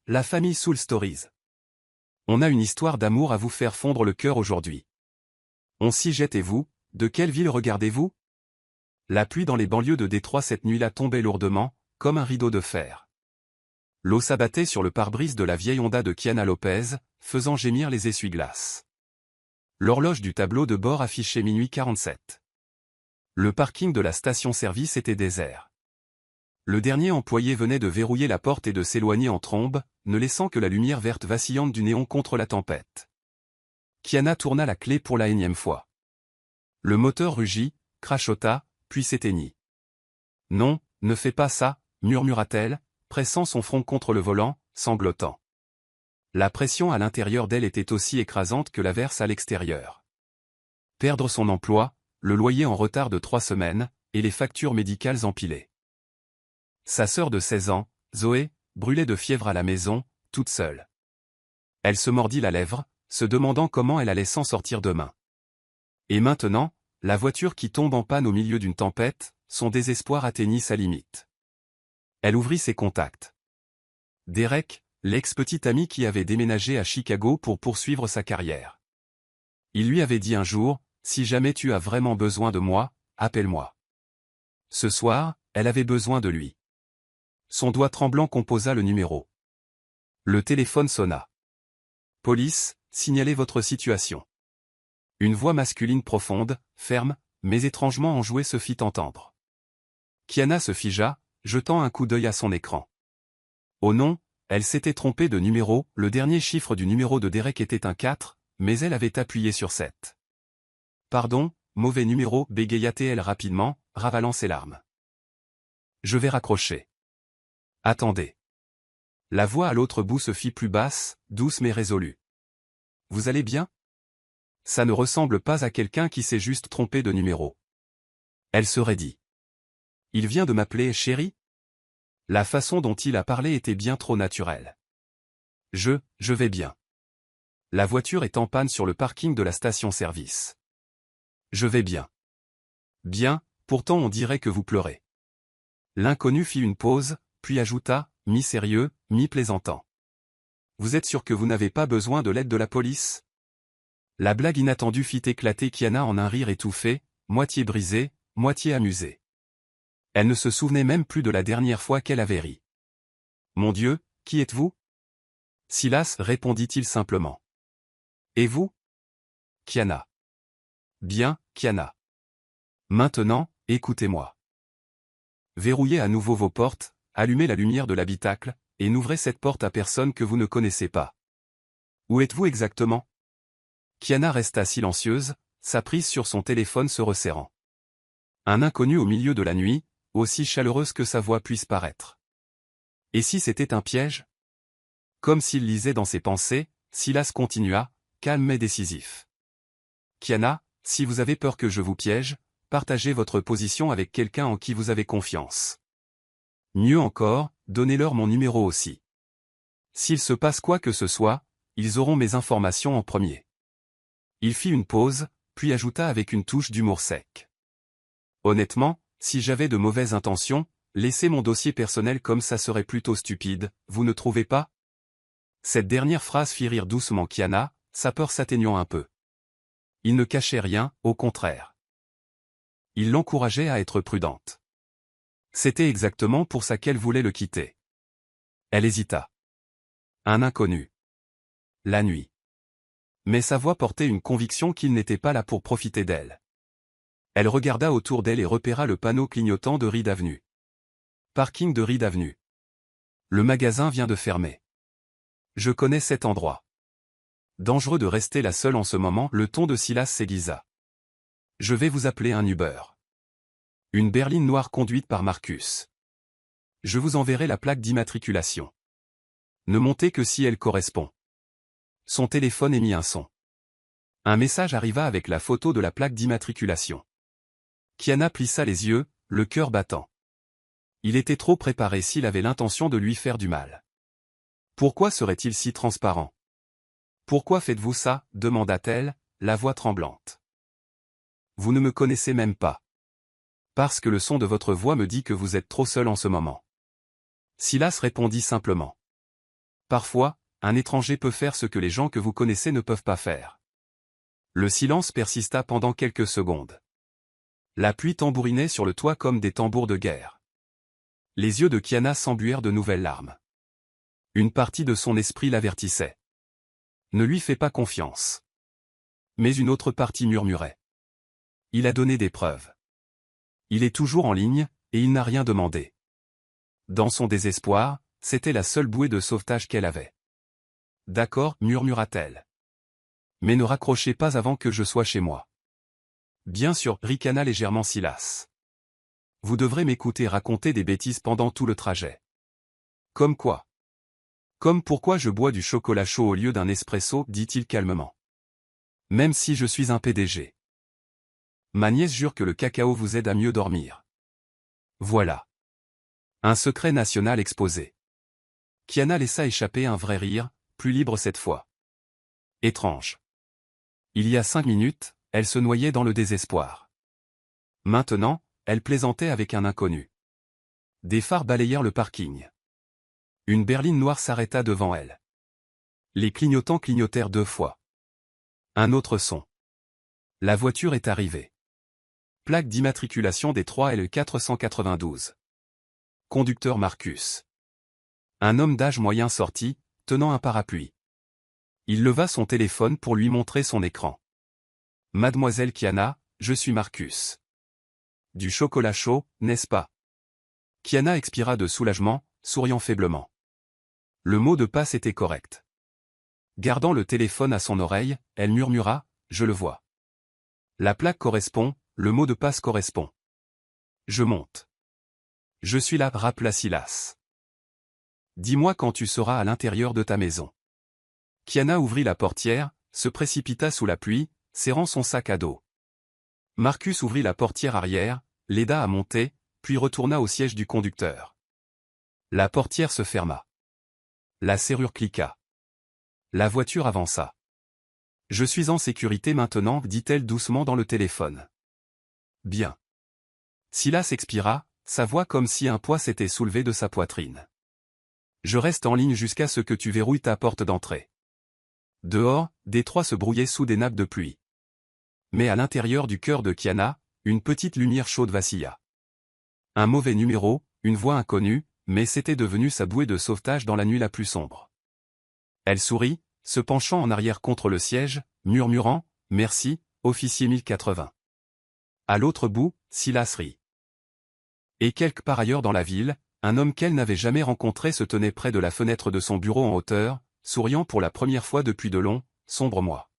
la famille Soul Stories. On a une histoire d'amour à vous faire fondre le cœur aujourd'hui. On s'y jette et vous, de quelle ville regardez-vous? La pluie dans les banlieues de Détroit cette nuit-là tombait lourdement, comme un rideau de fer. L'eau s'abattait sur le pare-brise de la vieille Honda de Kiana Lopez, faisant gémir les essuie-glaces. L'horloge du tableau de bord affichait minuit 47. Le parking de la station-service était désert. Le dernier employé venait de verrouiller la porte et de s'éloigner en trombe, ne laissant que la lumière verte vacillante du néon contre la tempête. Kiana tourna la clé pour la énième fois. Le moteur rugit, crachota, puis s'éteignit. « Non, ne fais pas ça », murmura-t-elle, pressant son front contre le volant, sanglotant. La pression à l'intérieur d'elle était aussi écrasante que l'averse à l'extérieur. Perdre son emploi, le loyer en retard de 3 semaines, et les factures médicales empilées. Sa sœur de 16 ans, Zoé, brûlait de fièvre à la maison, toute seule. Elle se mordit la lèvre, se demandant comment elle allait s'en sortir demain. Et maintenant, la voiture qui tombe en panne au milieu d'une tempête, son désespoir atteignit sa limite. Elle ouvrit ses contacts. Derek, l'ex-petit ami qui avait déménagé à Chicago pour poursuivre sa carrière. Il lui avait dit un jour, « Si jamais tu as vraiment besoin de moi, appelle-moi. » Ce soir, elle avait besoin de lui. Son doigt tremblant composa le numéro. Le téléphone sonna. « Police, signalez votre situation. » Une voix masculine profonde, ferme, mais étrangement enjouée se fit entendre. Kiana se figea, jetant un coup d'œil à son écran. Oh non, elle s'était trompée de numéro, le dernier chiffre du numéro de Derek était un 4, mais elle avait appuyé sur 7. Pardon, mauvais numéro, bégaya-t-elle rapidement, ravalant ses larmes. Je vais raccrocher. Attendez. La voix à l'autre bout se fit plus basse, douce mais résolue. Vous allez bien? Ça ne ressemble pas à quelqu'un qui s'est juste trompé de numéro. Elle se raidit. Il vient de m'appeler chérie? La façon dont il a parlé était bien trop naturelle. Je vais bien. La voiture est en panne sur le parking de la station-service. Je vais bien. Bien, pourtant on dirait que vous pleurez. L'inconnu fit une pause, puis ajouta, mi-sérieux, mi-plaisantant. Vous êtes sûr que vous n'avez pas besoin de l'aide de la police? La blague inattendue fit éclater Kiana en un rire étouffé, moitié brisé, moitié amusé. Elle ne se souvenait même plus de la dernière fois qu'elle avait ri. Mon Dieu, qui êtes-vous? Silas, répondit-il simplement. Et vous? Kiana. Bien, Kiana. Maintenant, écoutez-moi. Verrouillez à nouveau vos portes, allumez la lumière de l'habitacle, et n'ouvrez cette porte à personne que vous ne connaissez pas. Où êtes-vous exactement? Kiana resta silencieuse, sa prise sur son téléphone se resserrant. Un inconnu au milieu de la nuit, aussi chaleureuse que sa voix puisse paraître. Et si c'était un piège? Comme s'il lisait dans ses pensées, Silas continua, calme mais décisif. Kiana, si vous avez peur que je vous piège, partagez votre position avec quelqu'un en qui vous avez confiance. Mieux encore, donnez-leur mon numéro aussi. S'il se passe quoi que ce soit, ils auront mes informations en premier. Il fit une pause, puis ajouta avec une touche d'humour sec. Honnêtement, si j'avais de mauvaises intentions, laisser mon dossier personnel comme ça serait plutôt stupide, vous ne trouvez pas? Cette dernière phrase fit rire doucement Kiana, sa peur s'atténuant un peu. Il ne cachait rien, au contraire. Il l'encourageait à être prudente. C'était exactement pour ça qu'elle voulait le quitter. Elle hésita. Un inconnu. La nuit. Mais sa voix portait une conviction qu'il n'était pas là pour profiter d'elle. Elle regarda autour d'elle et repéra le panneau clignotant de Reed Avenue. Parking de Reed Avenue. Le magasin vient de fermer. Je connais cet endroit. Dangereux de rester là seule en ce moment, le ton de Silas s'aiguisa. Je vais vous appeler un Uber. Une berline noire conduite par Marcus. Je vous enverrai la plaque d'immatriculation. Ne montez que si elle correspond. Son téléphone émit un son. Un message arriva avec la photo de la plaque d'immatriculation. Kiana plissa les yeux, le cœur battant. Il était trop préparé s'il avait l'intention de lui faire du mal. Pourquoi serait-il si transparent? Pourquoi faites-vous ça? Demanda-t-elle, la voix tremblante. Vous ne me connaissez même pas. Parce que le son de votre voix me dit que vous êtes trop seul en ce moment. Silas répondit simplement. Parfois, un étranger peut faire ce que les gens que vous connaissez ne peuvent pas faire. Le silence persista pendant quelques secondes. La pluie tambourinait sur le toit comme des tambours de guerre. Les yeux de Kiana s'embuèrent de nouvelles larmes. Une partie de son esprit l'avertissait. Ne lui fais pas confiance. Mais une autre partie murmurait. Il a donné des preuves. Il est toujours en ligne, et il n'a rien demandé. Dans son désespoir, c'était la seule bouée de sauvetage qu'elle avait. D'accord, murmura-t-elle. Mais ne raccrochez pas avant que je sois chez moi. Bien sûr, ricana légèrement Silas. Vous devrez m'écouter raconter des bêtises pendant tout le trajet. Comme quoi? Comme pourquoi je bois du chocolat chaud au lieu d'un espresso, dit-il calmement. Même si je suis un PDG. Ma nièce jure que le cacao vous aide à mieux dormir. Voilà. Un secret national exposé. Kiana laissa échapper un vrai rire, plus libre cette fois. Étrange. Il y a 5 minutes, elle se noyait dans le désespoir. Maintenant, elle plaisantait avec un inconnu. Des phares balayèrent le parking. Une berline noire s'arrêta devant elle. Les clignotants clignotèrent 2 fois. Un autre son. La voiture est arrivée. Plaque d'immatriculation des 3L 492. Conducteur Marcus. Un homme d'âge moyen sortit, tenant un parapluie. Il leva son téléphone pour lui montrer son écran. Mademoiselle Kiana, je suis Marcus. Du chocolat chaud, n'est-ce pas? Kiana expira de soulagement, souriant faiblement. Le mot de passe était correct. Gardant le téléphone à son oreille, elle murmura, je le vois. La plaque correspond, le mot de passe correspond. Je monte. Je suis là, rappela Silas. Dis-moi quand tu seras à l'intérieur de ta maison. Kiana ouvrit la portière, se précipita sous la pluie, serrant son sac à dos. Marcus ouvrit la portière arrière, l'aida à monter, puis retourna au siège du conducteur. La portière se ferma. La serrure cliqua. La voiture avança. Je suis en sécurité maintenant, dit-elle doucement dans le téléphone. Bien. Silas expira, sa voix comme si un poids s'était soulevé de sa poitrine. Je reste en ligne jusqu'à ce que tu verrouilles ta porte d'entrée. Dehors, Détroit se brouillait sous des nappes de pluie. Mais à l'intérieur du cœur de Kiana, une petite lumière chaude vacilla. Un mauvais numéro, une voix inconnue, mais c'était devenu sa bouée de sauvetage dans la nuit la plus sombre. Elle sourit, se penchant en arrière contre le siège, murmurant « Merci, officier 1080 ». À l'autre bout, Silas rit. Et quelque part ailleurs dans la ville, un homme qu'elle n'avait jamais rencontré se tenait près de la fenêtre de son bureau en hauteur, souriant pour la première fois depuis de longs, sombres mois.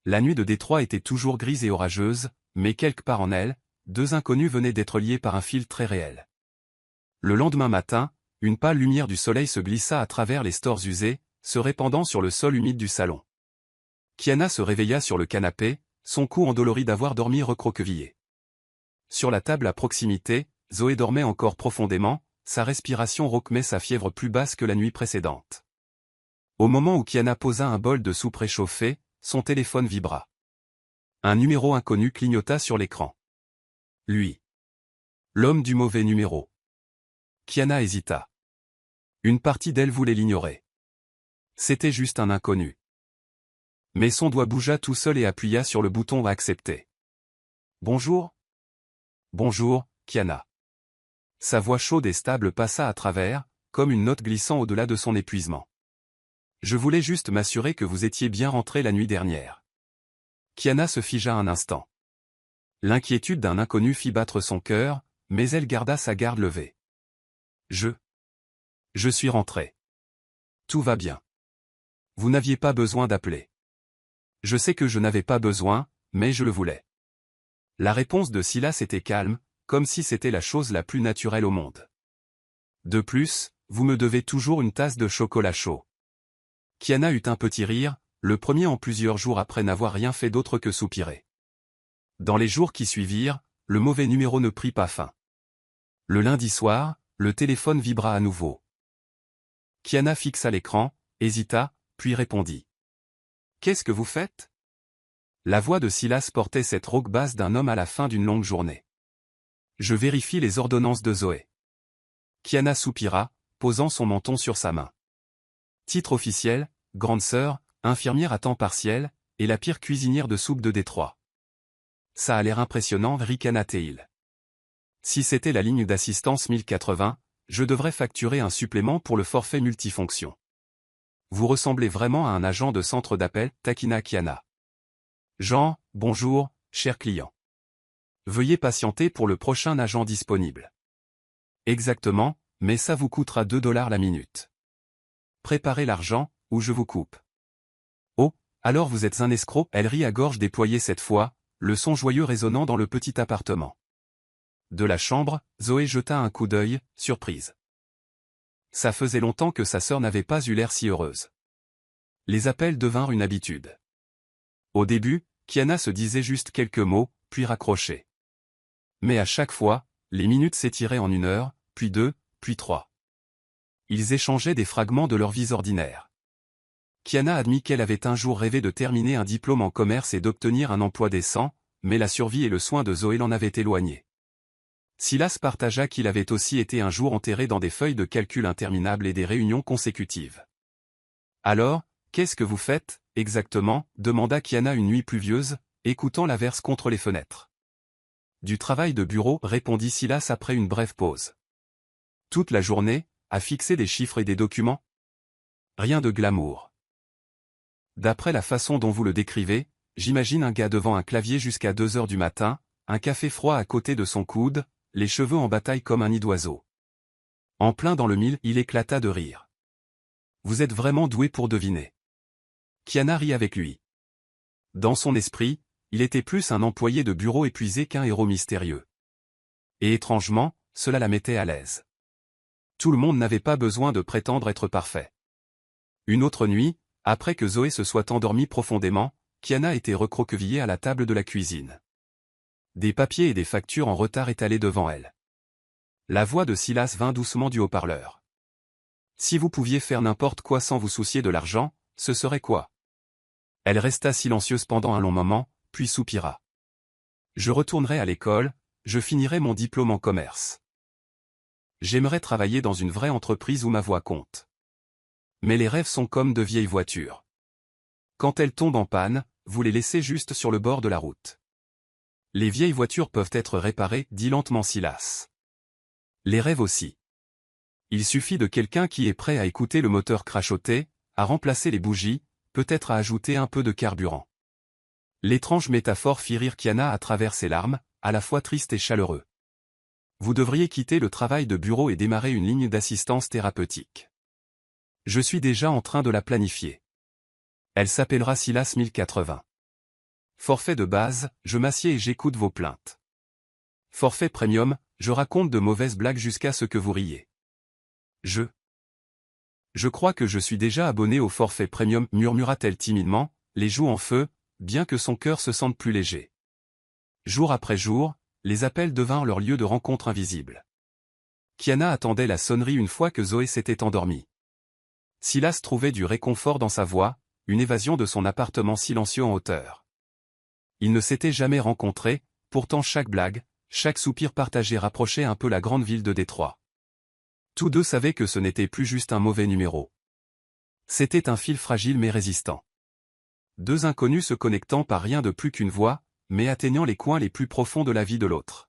La nuit de Détroit était toujours grise et orageuse, mais quelque part en elle, 2 inconnus venaient d'être liés par un fil très réel. Le lendemain matin, une pâle lumière du soleil se glissa à travers les stores usés, se répandant sur le sol humide du salon. Kiana se réveilla sur le canapé, son cou endolori d'avoir dormi recroquevillé. Sur la table à proximité, Zoé dormait encore profondément, sa respiration rauquemait sa fièvre plus basse que la nuit précédente. Au moment où Kiana posa un bol de soupe réchauffée, son téléphone vibra. Un numéro inconnu clignota sur l'écran. Lui. L'homme du mauvais numéro. Kiana hésita. Une partie d'elle voulait l'ignorer. C'était juste un inconnu. Mais son doigt bougea tout seul et appuya sur le bouton « Accepter ». Bonjour. Bonjour, Kiana. Sa voix chaude et stable passa à travers, comme une note glissant au-delà de son épuisement. Je voulais juste m'assurer que vous étiez bien rentré la nuit dernière. Kiana se figea un instant. L'inquiétude d'un inconnu fit battre son cœur, mais elle garda sa garde levée. Je suis rentré. Tout va bien. Vous n'aviez pas besoin d'appeler. Je sais que je n'avais pas besoin, mais je le voulais. La réponse de Silas était calme, comme si c'était la chose la plus naturelle au monde. De plus, vous me devez toujours une tasse de chocolat chaud. Kiana eut un petit rire, le premier en plusieurs jours après n'avoir rien fait d'autre que soupirer. Dans les jours qui suivirent, le mauvais numéro ne prit pas fin. Le lundi soir, le téléphone vibra à nouveau. Kiana fixa l'écran, hésita, puis répondit. « Qu'est-ce que vous faites ?» La voix de Silas portait cette rauque basse d'un homme à la fin d'une longue journée. « Je vérifie les ordonnances de Zoé. » Kiana soupira, posant son menton sur sa main. Titre officiel, grande sœur, infirmière à temps partiel, et la pire cuisinière de soupe de Détroit. Ça a l'air impressionnant, ricana Teil. Si c'était la ligne d'assistance 1080, je devrais facturer un supplément pour le forfait multifonction. Vous ressemblez vraiment à un agent de centre d'appel, taquina Kiana. Jean, bonjour, cher client. Veuillez patienter pour le prochain agent disponible. Exactement, mais ça vous coûtera 2 $ la minute. Préparez l'argent, ou je vous coupe. Oh, alors vous êtes un escroc, elle rit à gorge déployée cette fois, le son joyeux résonnant dans le petit appartement. De la chambre, Zoé jeta un coup d'œil, surprise. Ça faisait longtemps que sa sœur n'avait pas eu l'air si heureuse. Les appels devinrent une habitude. Au début, Kiana se disait juste quelques mots, puis raccrochait. Mais à chaque fois, les minutes s'étiraient en 1 heure, puis 2, puis 3. Ils échangeaient des fragments de leur vie ordinaire. Kiana admit qu'elle avait un jour rêvé de terminer un diplôme en commerce et d'obtenir un emploi décent, mais la survie et le soin de Zoé l'en avaient éloigné. Silas partagea qu'il avait aussi été un jour enterré dans des feuilles de calcul interminables et des réunions consécutives. Alors, qu'est-ce que vous faites, exactement, demanda Kiana une nuit pluvieuse, écoutant l'averse contre les fenêtres. Du travail de bureau, répondit Silas après une brève pause. Toute la journée, à fixer des chiffres et des documents? Rien de glamour. D'après la façon dont vous le décrivez, j'imagine un gars devant un clavier jusqu'à 2 heures du matin, un café froid à côté de son coude, les cheveux en bataille comme un nid d'oiseau. En plein dans le mille, il éclata de rire. Vous êtes vraiment doué pour deviner. Kiana rit avec lui. Dans son esprit, il était plus un employé de bureau épuisé qu'un héros mystérieux. Et étrangement, cela la mettait à l'aise. Tout le monde n'avait pas besoin de prétendre être parfait. Une autre nuit, après que Zoé se soit endormie profondément, Kiana était recroquevillée à la table de la cuisine. Des papiers et des factures en retard étalés devant elle. La voix de Silas vint doucement du haut-parleur. Si vous pouviez faire n'importe quoi sans vous soucier de l'argent, ce serait quoi? Elle resta silencieuse pendant un long moment, puis soupira. Je retournerai à l'école, je finirai mon diplôme en commerce. J'aimerais travailler dans une vraie entreprise où ma voix compte. Mais les rêves sont comme de vieilles voitures. Quand elles tombent en panne, vous les laissez juste sur le bord de la route. Les vieilles voitures peuvent être réparées, dit lentement Silas. Les rêves aussi. Il suffit de quelqu'un qui est prêt à écouter le moteur crachoter, à remplacer les bougies, peut-être à ajouter un peu de carburant. L'étrange métaphore fit rire Kiana à travers ses larmes, à la fois triste et chaleureux. Vous devriez quitter le travail de bureau et démarrer une ligne d'assistance thérapeutique. Je suis déjà en train de la planifier. Elle s'appellera Silas 1080. Forfait de base, je m'assieds et j'écoute vos plaintes. Forfait premium, je raconte de mauvaises blagues jusqu'à ce que vous riez. Je crois que je suis déjà abonné au forfait premium, murmura-t-elle timidement, les joues en feu, bien que son cœur se sente plus léger. Jour après jour, les appels devinrent leur lieu de rencontre invisible. Kiana attendait la sonnerie une fois que Zoé s'était endormie. Silas trouvait du réconfort dans sa voix, une évasion de son appartement silencieux en hauteur. Ils ne s'étaient jamais rencontrés, pourtant chaque blague, chaque soupir partagé rapprochait un peu la grande ville de Détroit. Tous deux savaient que ce n'était plus juste un mauvais numéro. C'était un fil fragile mais résistant. Deux inconnus se connectant par rien de plus qu'une voix, mais atteignant les coins les plus profonds de la vie de l'autre.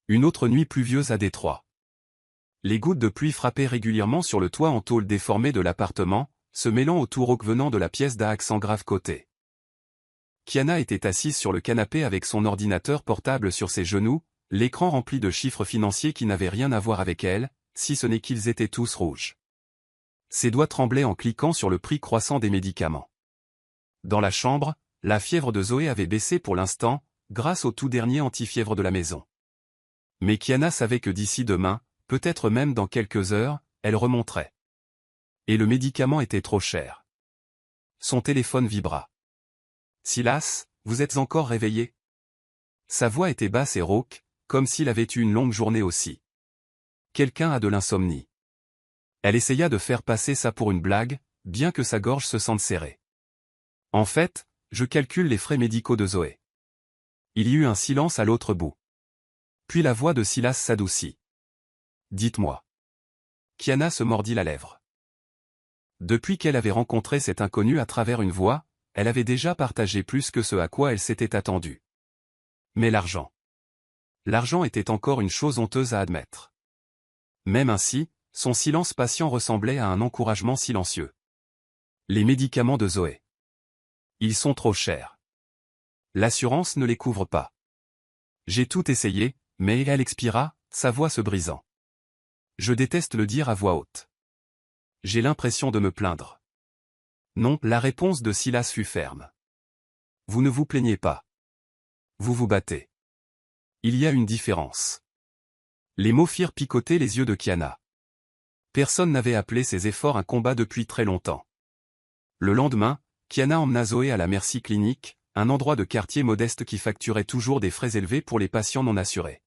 Une autre nuit pluvieuse à Détroit. Les gouttes de pluie frappaient régulièrement sur le toit en tôle déformé de l'appartement, se mêlant au tout rauque venant de la pièce d'à accent grave côté. Kiana était assise sur le canapé avec son ordinateur portable sur ses genoux, l'écran rempli de chiffres financiers qui n'avaient rien à voir avec elle, si ce n'est qu'ils étaient tous rouges. Ses doigts tremblaient en cliquant sur le prix croissant des médicaments. Dans la chambre, la fièvre de Zoé avait baissé pour l'instant, grâce au tout dernier antifièvre de la maison. Mais Kiana savait que d'ici demain, peut-être même dans quelques heures, elle remonterait. Et le médicament était trop cher. Son téléphone vibra. Silas, vous êtes encore réveillé? Sa voix était basse et rauque, comme s'il avait eu une longue journée aussi. Quelqu'un a de l'insomnie. Elle essaya de faire passer ça pour une blague, bien que sa gorge se sente serrée. En fait, je calcule les frais médicaux de Zoé. Il y eut un silence à l'autre bout. Puis la voix de Silas s'adoucit. Dites-moi. Kiana se mordit la lèvre. Depuis qu'elle avait rencontré cet inconnu à travers une voix, elle avait déjà partagé plus que ce à quoi elle s'était attendue. Mais l'argent. L'argent était encore une chose honteuse à admettre. Même ainsi, son silence patient ressemblait à un encouragement silencieux. Les médicaments de Zoé. Ils sont trop chers. L'assurance ne les couvre pas. J'ai tout essayé, mais elle expira, sa voix se brisant. Je déteste le dire à voix haute. J'ai l'impression de me plaindre. Non, la réponse de Silas fut ferme. Vous ne vous plaignez pas. Vous vous battez. Il y a une différence. Les mots firent picoter les yeux de Kiana. Personne n'avait appelé ses efforts un combat depuis très longtemps. Le lendemain, Kiana emmena Zoé à la Mercy Clinic, un endroit de quartier modeste qui facturait toujours des frais élevés pour les patients non assurés.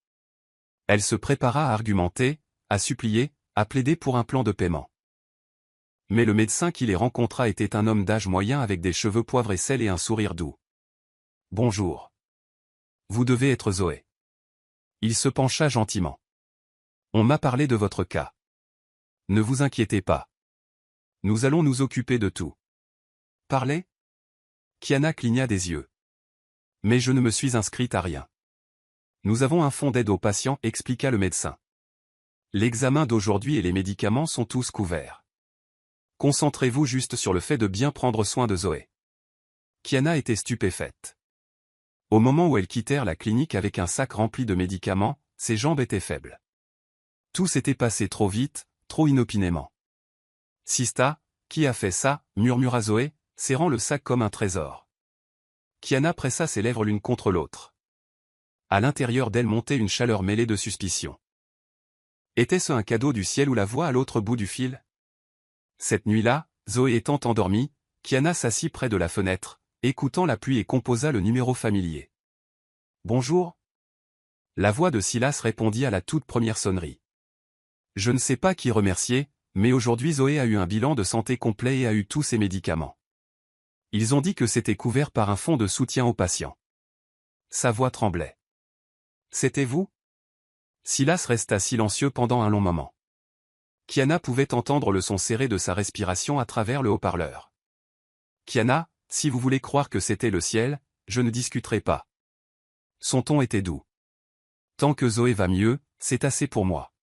Elle se prépara à argumenter, à supplier, à plaider pour un plan de paiement. Mais le médecin qui les rencontra était un homme d'âge moyen avec des cheveux poivre et sel et un sourire doux. « Bonjour. Vous devez être Zoé. » Il se pencha gentiment. « On m'a parlé de votre cas. Ne vous inquiétez pas. Nous allons nous occuper de tout. » Parlez ? Kiana cligna des yeux. « Mais je ne me suis inscrite à rien. Nous avons un fonds d'aide aux patients, expliqua le médecin. L'examen d'aujourd'hui et les médicaments sont tous couverts. Concentrez-vous juste sur le fait de bien prendre soin de Zoé. » Kiana était stupéfaite. Au moment où elles quittèrent la clinique avec un sac rempli de médicaments, ses jambes étaient faibles. Tout s'était passé trop vite, trop inopinément. « Sista, qui a fait ça ?» murmura Zoé, serrant le sac comme un trésor. Kiana pressa ses lèvres l'une contre l'autre. À l'intérieur d'elle montait une chaleur mêlée de suspicion. Était-ce un cadeau du ciel ou la voix à l'autre bout du fil? Cette nuit-là, Zoé étant endormie, Kiana s'assit près de la fenêtre, écoutant la pluie et composa le numéro familier. « Bonjour ?» La voix de Silas répondit à la toute première sonnerie. « Je ne sais pas qui remercier, mais aujourd'hui Zoé a eu un bilan de santé complet et a eu tous ses médicaments. Ils ont dit que c'était couvert par un fonds de soutien aux patients. » Sa voix tremblait. « C'était vous ?» Silas resta silencieux pendant un long moment. Kiana pouvait entendre le son serré de sa respiration à travers le haut-parleur. « Kiana, si vous voulez croire que c'était le ciel, je ne discuterai pas. » Son ton était doux. « Tant que Zoé va mieux, c'est assez pour moi. »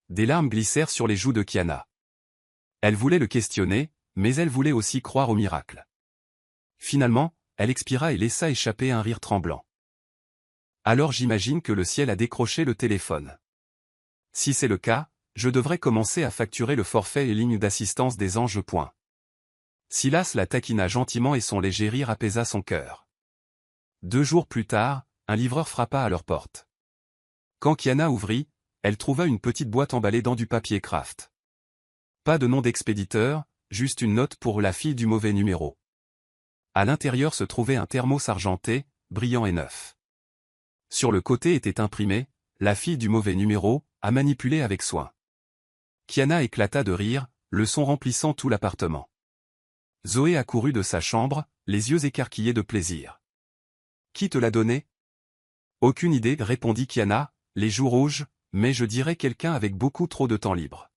Des larmes glissèrent sur les joues de Kiana. Elle voulait le questionner, mais elle voulait aussi croire au miracle. Finalement, elle expira et laissa échapper un rire tremblant. « Alors j'imagine que le ciel a décroché le téléphone. Si c'est le cas, je devrais commencer à facturer le forfait et ligne d'assistance des anges. » Silas la taquina gentiment et son léger rire apaisa son cœur. 2 jours plus tard, un livreur frappa à leur porte. Quand Kiana ouvrit, elle trouva une petite boîte emballée dans du papier craft. Pas de nom d'expéditeur, juste une note pour la fille du mauvais numéro. À l'intérieur se trouvait un thermos argenté, brillant et neuf. Sur le côté était imprimé « La fille du mauvais numéro, à manipuler avec soin ». Kiana éclata de rire, le son remplissant tout l'appartement. Zoé accourut de sa chambre, les yeux écarquillés de plaisir. « Qui te l'a donné ?»« Aucune idée, répondit Kiana, les joues rouges, mais je dirais quelqu'un avec beaucoup trop de temps libre. »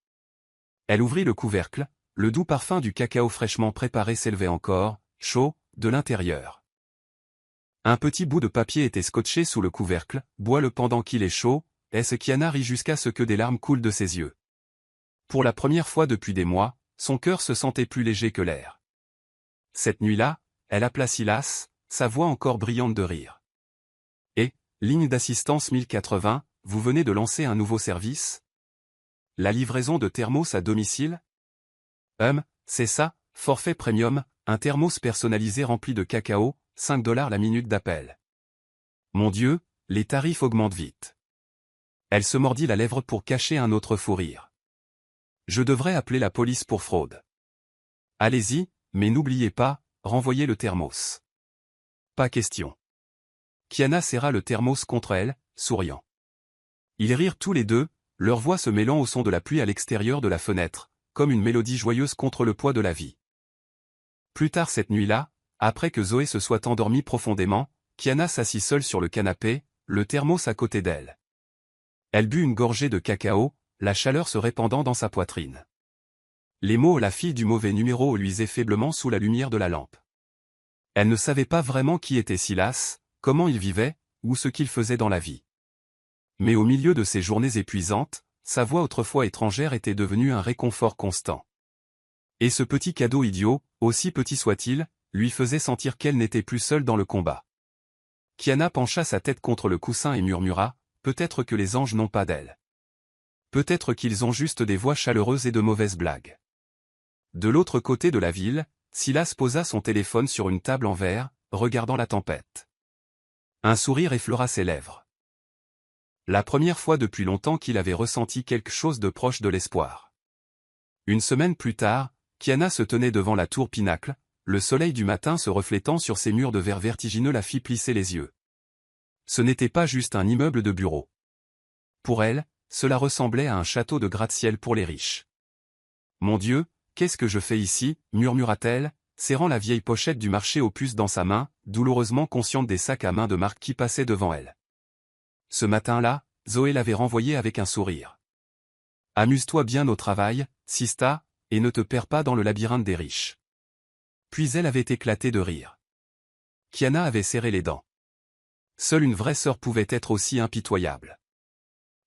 Elle ouvrit le couvercle, le doux parfum du cacao fraîchement préparé s'élevait encore, chaud, de l'intérieur. Un petit bout de papier était scotché sous le couvercle, bois-le pendant qu'il est chaud, et Kiana rit jusqu'à ce que des larmes coulent de ses yeux. Pour la première fois depuis des mois, son cœur se sentait plus léger que l'air. Cette nuit-là, elle appela Silas, sa voix encore brillante de rire. « Et, ligne d'assistance 1080, vous venez de lancer un nouveau service? La livraison de thermos à domicile? » C'est ça, forfait premium, un thermos personnalisé rempli de cacao, $5 la minute d'appel. Mon Dieu, les tarifs augmentent vite. Elle se mordit la lèvre pour cacher un autre fou rire. Je devrais appeler la police pour fraude. Allez-y, mais n'oubliez pas, renvoyez le thermos. Pas question. Kiana serra le thermos contre elle, souriant. Ils rirent tous les deux, leurs voix se mêlant au son de la pluie à l'extérieur de la fenêtre, comme une mélodie joyeuse contre le poids de la vie. Plus tard cette nuit-là, après que Zoé se soit endormie profondément, Kiana s'assit seule sur le canapé, le thermos à côté d'elle. Elle but une gorgée de cacao, la chaleur se répandant dans sa poitrine. Les mots « la fille du mauvais numéro » luisaient faiblement sous la lumière de la lampe. Elle ne savait pas vraiment qui était Silas, comment il vivait, ou ce qu'il faisait dans la vie. Mais au milieu de ces journées épuisantes, sa voix autrefois étrangère était devenue un réconfort constant. Et ce petit cadeau idiot, aussi petit soit-il, lui faisait sentir qu'elle n'était plus seule dans le combat. Kiana pencha sa tête contre le coussin et murmura, « Peut-être que les anges n'ont pas d'ailes. Peut-être qu'ils ont juste des voix chaleureuses et de mauvaises blagues. » De l'autre côté de la ville, Silas posa son téléphone sur une table en verre, regardant la tempête. Un sourire effleura ses lèvres. La première fois depuis longtemps qu'il avait ressenti quelque chose de proche de l'espoir. Une semaine plus tard, Kiana se tenait devant la tour Pinacle, le soleil du matin se reflétant sur ses murs de verre vertigineux la fit plisser les yeux. Ce n'était pas juste un immeuble de bureaux. Pour elle, cela ressemblait à un château de gratte-ciel pour les riches. « Mon Dieu, qu'est-ce que je fais ici » murmura-t-elle, serrant la vieille pochette du marché aux puces dans sa main, douloureusement consciente des sacs à main de marque qui passaient devant elle. Ce matin-là, Zoé l'avait renvoyée avec un sourire. « Amuse-toi bien au travail, Sista, et ne te perds pas dans le labyrinthe des riches. » Puis elle avait éclaté de rire. Kiana avait serré les dents. Seule une vraie sœur pouvait être aussi impitoyable.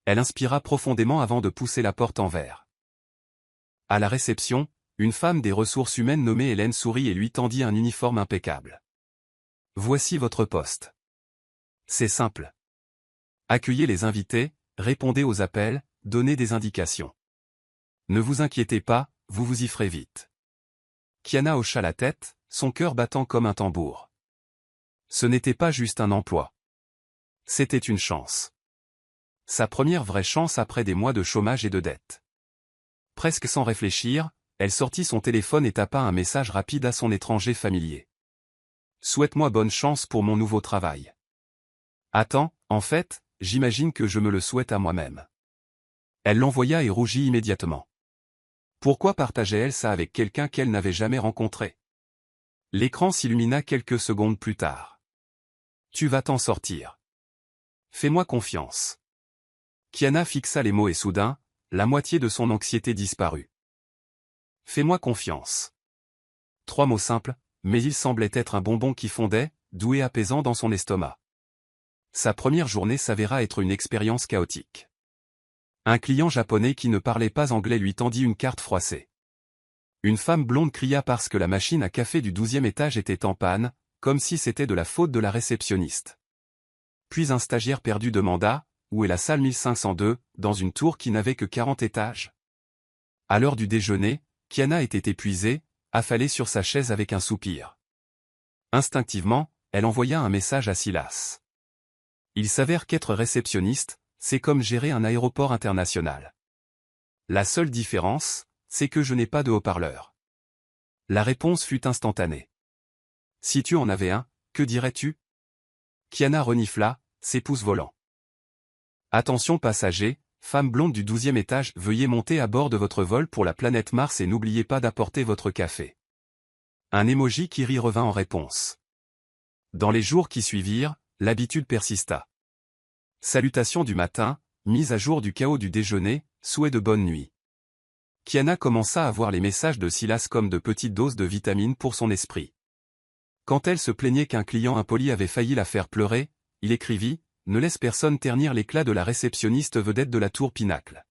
Elle inspira profondément avant de pousser la porte en verre. À la réception, une femme des ressources humaines nommée Hélène sourit et lui tendit un uniforme impeccable. « Voici votre poste. C'est simple. Accueillez les invités, répondez aux appels, donnez des indications. Ne vous inquiétez pas, vous vous y ferez vite. » Kiana hocha la tête, son cœur battant comme un tambour. Ce n'était pas juste un emploi. C'était une chance. Sa première vraie chance après des mois de chômage et de dettes. Presque sans réfléchir, elle sortit son téléphone et tapa un message rapide à son étranger familier. « Souhaite-moi bonne chance pour mon nouveau travail. » « Attends, en fait, j'imagine que je me le souhaite à moi-même. » Elle l'envoya et rougit immédiatement. Pourquoi partageait-elle ça avec quelqu'un qu'elle n'avait jamais rencontré? L'écran s'illumina quelques secondes plus tard. « Tu vas t'en sortir. Fais-moi confiance. » Kiana fixa les mots et soudain, la moitié de son anxiété disparut. « Fais-moi confiance. » 3 mots simples, mais ils semblaient être un bonbon qui fondait, doux et apaisant dans son estomac. Sa première journée s'avéra être une expérience chaotique. Un client japonais qui ne parlait pas anglais lui tendit une carte froissée. Une femme blonde cria parce que la machine à café du 12e étage était en panne, comme si c'était de la faute de la réceptionniste. Puis un stagiaire perdu demanda, où est la salle 1502, dans une tour qui n'avait que 40 étages. À l'heure du déjeuner, Kiana était épuisée, affalée sur sa chaise avec un soupir. Instinctivement, elle envoya un message à Silas. Il s'avère qu'être réceptionniste, c'est comme gérer un aéroport international. La seule différence, c'est que je n'ai pas de haut-parleur. La réponse fut instantanée. Si tu en avais un, que dirais-tu? Kiana renifla, ses pouces volants. Attention passagers, femme blonde du 12e étage, veuillez monter à bord de votre vol pour la planète Mars et n'oubliez pas d'apporter votre café. Un emoji qui rit revint en réponse. Dans les jours qui suivirent, l'habitude persista. Salutations du matin, mise à jour du chaos du déjeuner, souhait de bonne nuit. Kiana commença à voir les messages de Silas comme de petites doses de vitamines pour son esprit. Quand elle se plaignait qu'un client impoli avait failli la faire pleurer, il écrivit, ne laisse personne ternir l'éclat de la réceptionniste vedette de la tour Pinacle.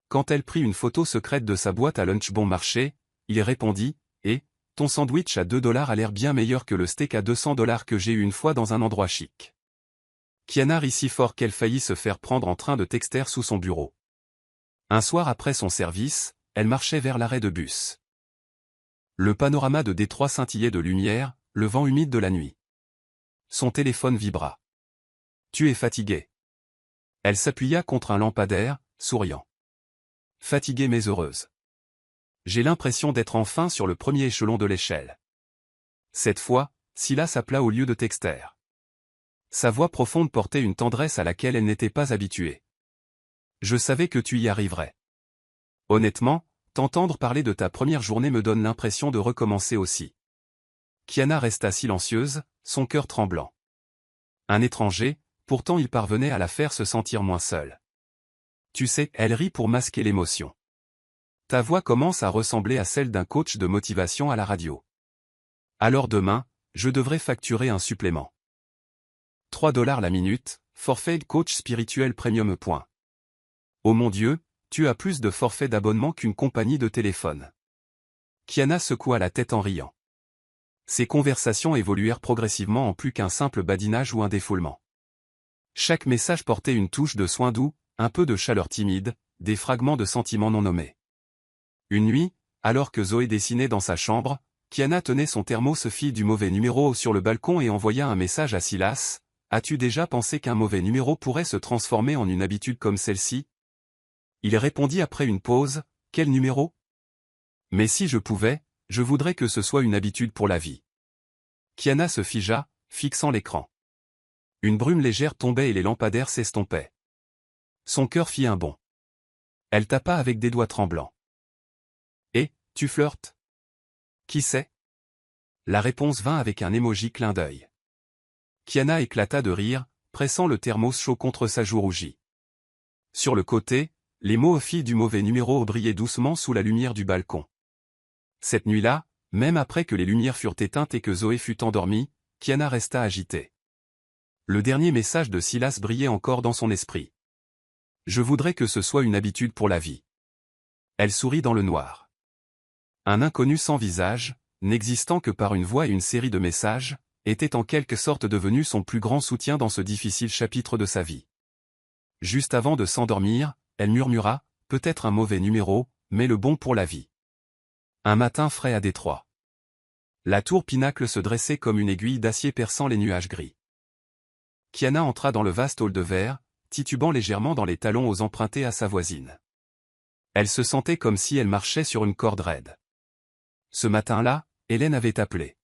Quand elle prit une photo secrète de sa boîte à lunch bon marché, il répondit, et, ton sandwich à $2 a l'air bien meilleur que le steak à $200 que j'ai eu une fois dans un endroit chic. Kiana rit si fort qu'elle faillit se faire prendre en train de texter sous son bureau. Un soir après son service, elle marchait vers l'arrêt de bus. Le panorama de Détroit scintillait de lumière, le vent humide de la nuit. Son téléphone vibra. Tu es fatiguée. Elle s'appuya contre un lampadaire, souriant. Fatiguée mais heureuse. J'ai l'impression d'être enfin sur le premier échelon de l'échelle. Cette fois, Silas appela au lieu de texter. Sa voix profonde portait une tendresse à laquelle elle n'était pas habituée. Je savais que tu y arriverais. Honnêtement, t'entendre parler de ta première journée me donne l'impression de recommencer aussi. Kiana resta silencieuse, son cœur tremblant. Un étranger, pourtant il parvenait à la faire se sentir moins seule. Tu sais, elle rit pour masquer l'émotion. Ta voix commence à ressembler à celle d'un coach de motivation à la radio. Alors demain, je devrais facturer un supplément. 3$ la minute, forfait coach spirituel premium. Oh mon Dieu, tu as plus de forfaits d'abonnement qu'une compagnie de téléphone. Kiana secoua la tête en riant. Ces conversations évoluèrent progressivement en plus qu'un simple badinage ou un défoulement. Chaque message portait une touche de soin doux, un peu de chaleur timide, des fragments de sentiments non nommés. Une nuit, alors que Zoé dessinait dans sa chambre, Kiana tenait son thermos fille du mauvais numéro sur le balcon et envoya un message à Silas. As-tu déjà pensé qu'un mauvais numéro pourrait se transformer en une habitude comme celle-ci? Il répondit après une pause, quel numéro? Mais si je pouvais, je voudrais que ce soit une habitude pour la vie. Kiana se figea, fixant l'écran. Une brume légère tombait et les lampadaires s'estompaient. Son cœur fit un bond. Elle tapa avec des doigts tremblants. Et, tu flirtes? Qui sait? La réponse vint avec un émoji clin d'œil. Kiana éclata de rire, pressant le thermos chaud contre sa joue rougie. Sur le côté, les mots fille du mauvais numéro brillaient doucement sous la lumière du balcon. Cette nuit-là, même après que les lumières furent éteintes et que Zoé fut endormie, Kiana resta agitée. Le dernier message de Silas brillait encore dans son esprit. Je voudrais que ce soit une habitude pour la vie. Elle sourit dans le noir. Un inconnu sans visage, n'existant que par une voix et une série de messages, était en quelque sorte devenu son plus grand soutien dans ce difficile chapitre de sa vie. Juste avant de s'endormir, elle murmura, peut-être un mauvais numéro, mais le bon pour la vie. Un matin frais à Détroit. La tour Pinacle se dressait comme une aiguille d'acier perçant les nuages gris. Kiana entra dans le vaste hall de verre, titubant légèrement dans les talons aux empruntés à sa voisine. Elle se sentait comme si elle marchait sur une corde raide. Ce matin-là, Hélène avait appelé.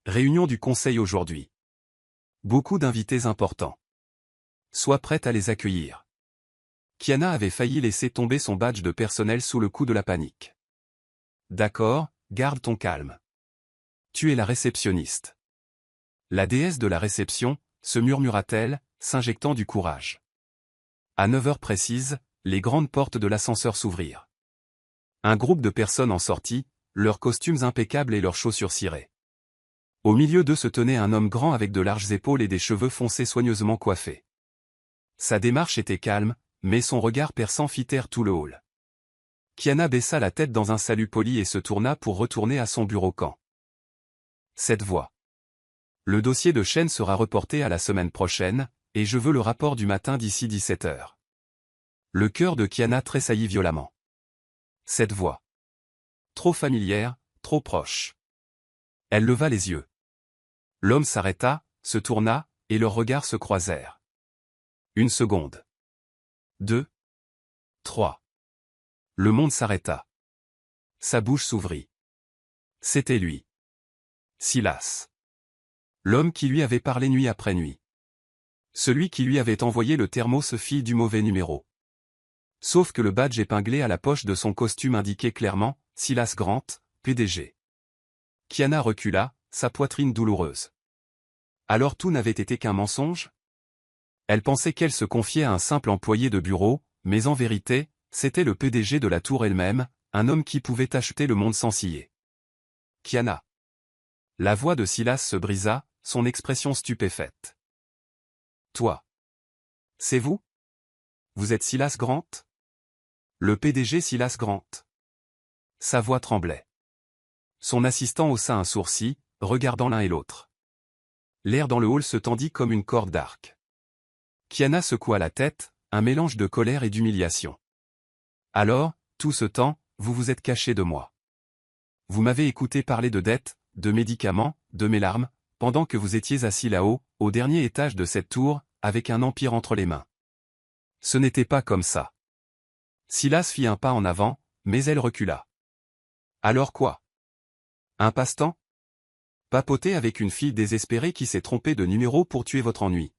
Réunion du conseil aujourd'hui. Beaucoup d'invités importants. Sois prête à les accueillir. Kiana avait failli laisser tomber son badge de personnel sous le coup de la panique. D'accord, garde ton calme. Tu es la réceptionniste. La déesse de la réception, se murmura-t-elle, s'injectant du courage. À 9h précises, les grandes portes de l'ascenseur s'ouvrirent. Un groupe de personnes en sortit, leurs costumes impeccables et leurs chaussures cirées. Au milieu d'eux se tenait un homme grand avec de larges épaules et des cheveux foncés soigneusement coiffés. Sa démarche était calme, mais son regard perçant fit taire tout le hall. Kiana baissa la tête dans un salut poli et se tourna pour retourner à son bureau quand. Cette voix. Le dossier de Chen sera reporté à la semaine prochaine, et je veux le rapport du matin d'ici 17h. Le cœur de Kiana tressaillit violemment. Cette voix. Trop familière, trop proche. Elle leva les yeux. L'homme s'arrêta, se tourna, et leurs regards se croisèrent. Une seconde. 2. 3. Le monde s'arrêta. Sa bouche s'ouvrit. C'était lui. Silas. L'homme qui lui avait parlé nuit après nuit. Celui qui lui avait envoyé le thermos fille du mauvais numéro. Sauf que le badge épinglé à la poche de son costume indiquait clairement, Silas Grant, PDG. Kiana recula, sa poitrine douloureuse. Alors tout n'avait été qu'un mensonge? Elle pensait qu'elle se confiait à un simple employé de bureau, mais en vérité, c'était le PDG de la tour elle-même, un homme qui pouvait acheter le monde sans scier. Kiana. La voix de Silas se brisa, son expression stupéfaite. Toi. C'est vous? Vous êtes Silas Grant? Le PDG Silas Grant. Sa voix tremblait. Son assistant haussa un sourcil, regardant l'un et l'autre. L'air dans le hall se tendit comme une corde d'arc. Kiana secoua la tête, un mélange de colère et d'humiliation. Alors, tout ce temps, vous vous êtes caché de moi. Vous m'avez écouté parler de dettes, de médicaments, de mes larmes, pendant que vous étiez assis là-haut, au dernier étage de cette tour, avec un empire entre les mains. Ce n'était pas comme ça. Silas fit un pas en avant, mais elle recula. Alors quoi? Un passe-temps? Papoter avec une fille désespérée qui s'est trompée de numéro pour tuer votre ennui.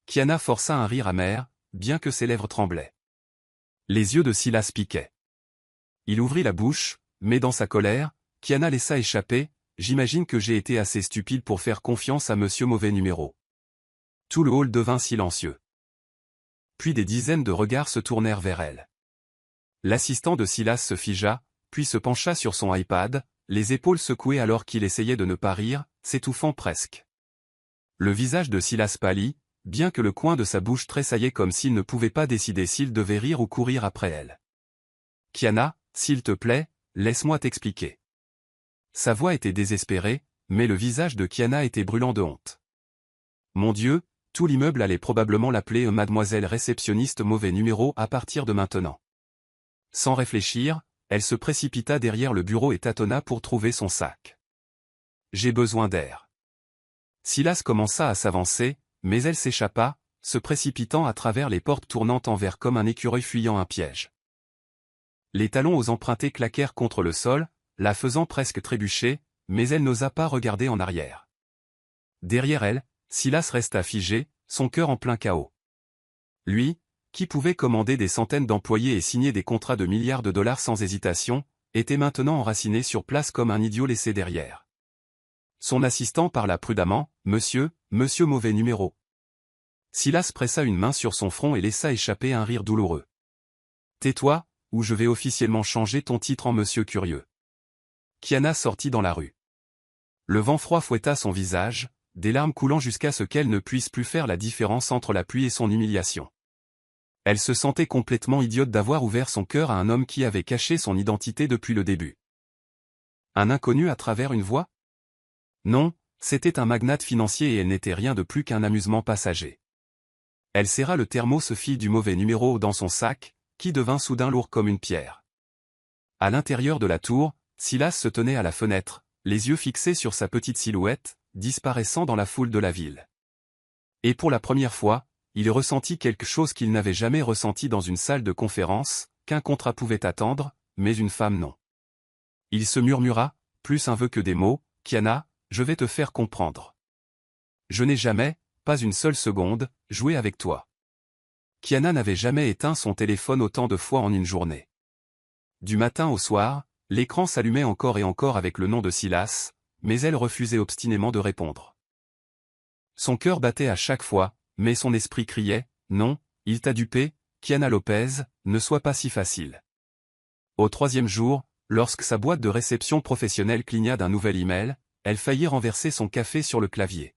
Kiana força un rire amer, bien que ses lèvres tremblaient. Les yeux de Silas piquaient. Il ouvrit la bouche, mais dans sa colère, Kiana laissa échapper, j'imagine que j'ai été assez stupide pour faire confiance à monsieur mauvais numéro. Tout le hall devint silencieux. Puis des dizaines de regards se tournèrent vers elle. L'assistant de Silas se figea, puis se pencha sur son iPad, les épaules secouées alors qu'il essayait de ne pas rire, s'étouffant presque. Le visage de Silas pâlit, bien que le coin de sa bouche tressaillait comme s'il ne pouvait pas décider s'il devait rire ou courir après elle. « Kiana, s'il te plaît, laisse-moi t'expliquer. » Sa voix était désespérée, mais le visage de Kiana était brûlant de honte. Mon Dieu, tout l'immeuble allait probablement l'appeler mademoiselle réceptionniste mauvais numéro à partir de maintenant. Sans réfléchir, elle se précipita derrière le bureau et tâtonna pour trouver son sac. J'ai besoin d'air. Silas commença à s'avancer, mais elle s'échappa, se précipitant à travers les portes tournantes en verre comme un écureuil fuyant un piège. Les talons aux empruntés claquèrent contre le sol, la faisant presque trébucher, mais elle n'osa pas regarder en arrière. Derrière elle, Silas resta figé, son cœur en plein chaos. Lui, qui pouvait commander des centaines d'employés et signer des contrats de milliards de dollars sans hésitation, était maintenant enraciné sur place comme un idiot laissé derrière. Son assistant parla prudemment, « Monsieur mauvais numéro. » Silas pressa une main sur son front et laissa échapper un rire douloureux. « Tais-toi, ou je vais officiellement changer ton titre en Monsieur Curieux. » Kiana sortit dans la rue. Le vent froid fouetta son visage, des larmes coulant jusqu'à ce qu'elle ne puisse plus faire la différence entre la pluie et son humiliation. Elle se sentait complètement idiote d'avoir ouvert son cœur à un homme qui avait caché son identité depuis le début. Un inconnu à travers une voie? Non, c'était un magnate financier et elle n'était rien de plus qu'un amusement passager. Elle serra le thermos fille du mauvais numéro dans son sac, qui devint soudain lourd comme une pierre. À l'intérieur de la tour, Silas se tenait à la fenêtre, les yeux fixés sur sa petite silhouette, disparaissant dans la foule de la ville. Et pour la première fois, il ressentit quelque chose qu'il n'avait jamais ressenti dans une salle de conférence, qu'un contrat pouvait attendre, mais une femme non. Il se murmura, plus un vœu que des mots, « Kiana, je vais te faire comprendre. Je n'ai jamais, pas une seule seconde, joué avec toi. » Kiana n'avait jamais éteint son téléphone autant de fois en une journée. Du matin au soir, l'écran s'allumait encore et encore avec le nom de Silas, mais elle refusait obstinément de répondre. Son cœur battait à chaque fois, mais son esprit criait, « Non, il t'a dupé, Kiana Lopez, ne sois pas si facile. » Au troisième jour, lorsque sa boîte de réception professionnelle cligna d'un nouvel email, elle faillit renverser son café sur le clavier.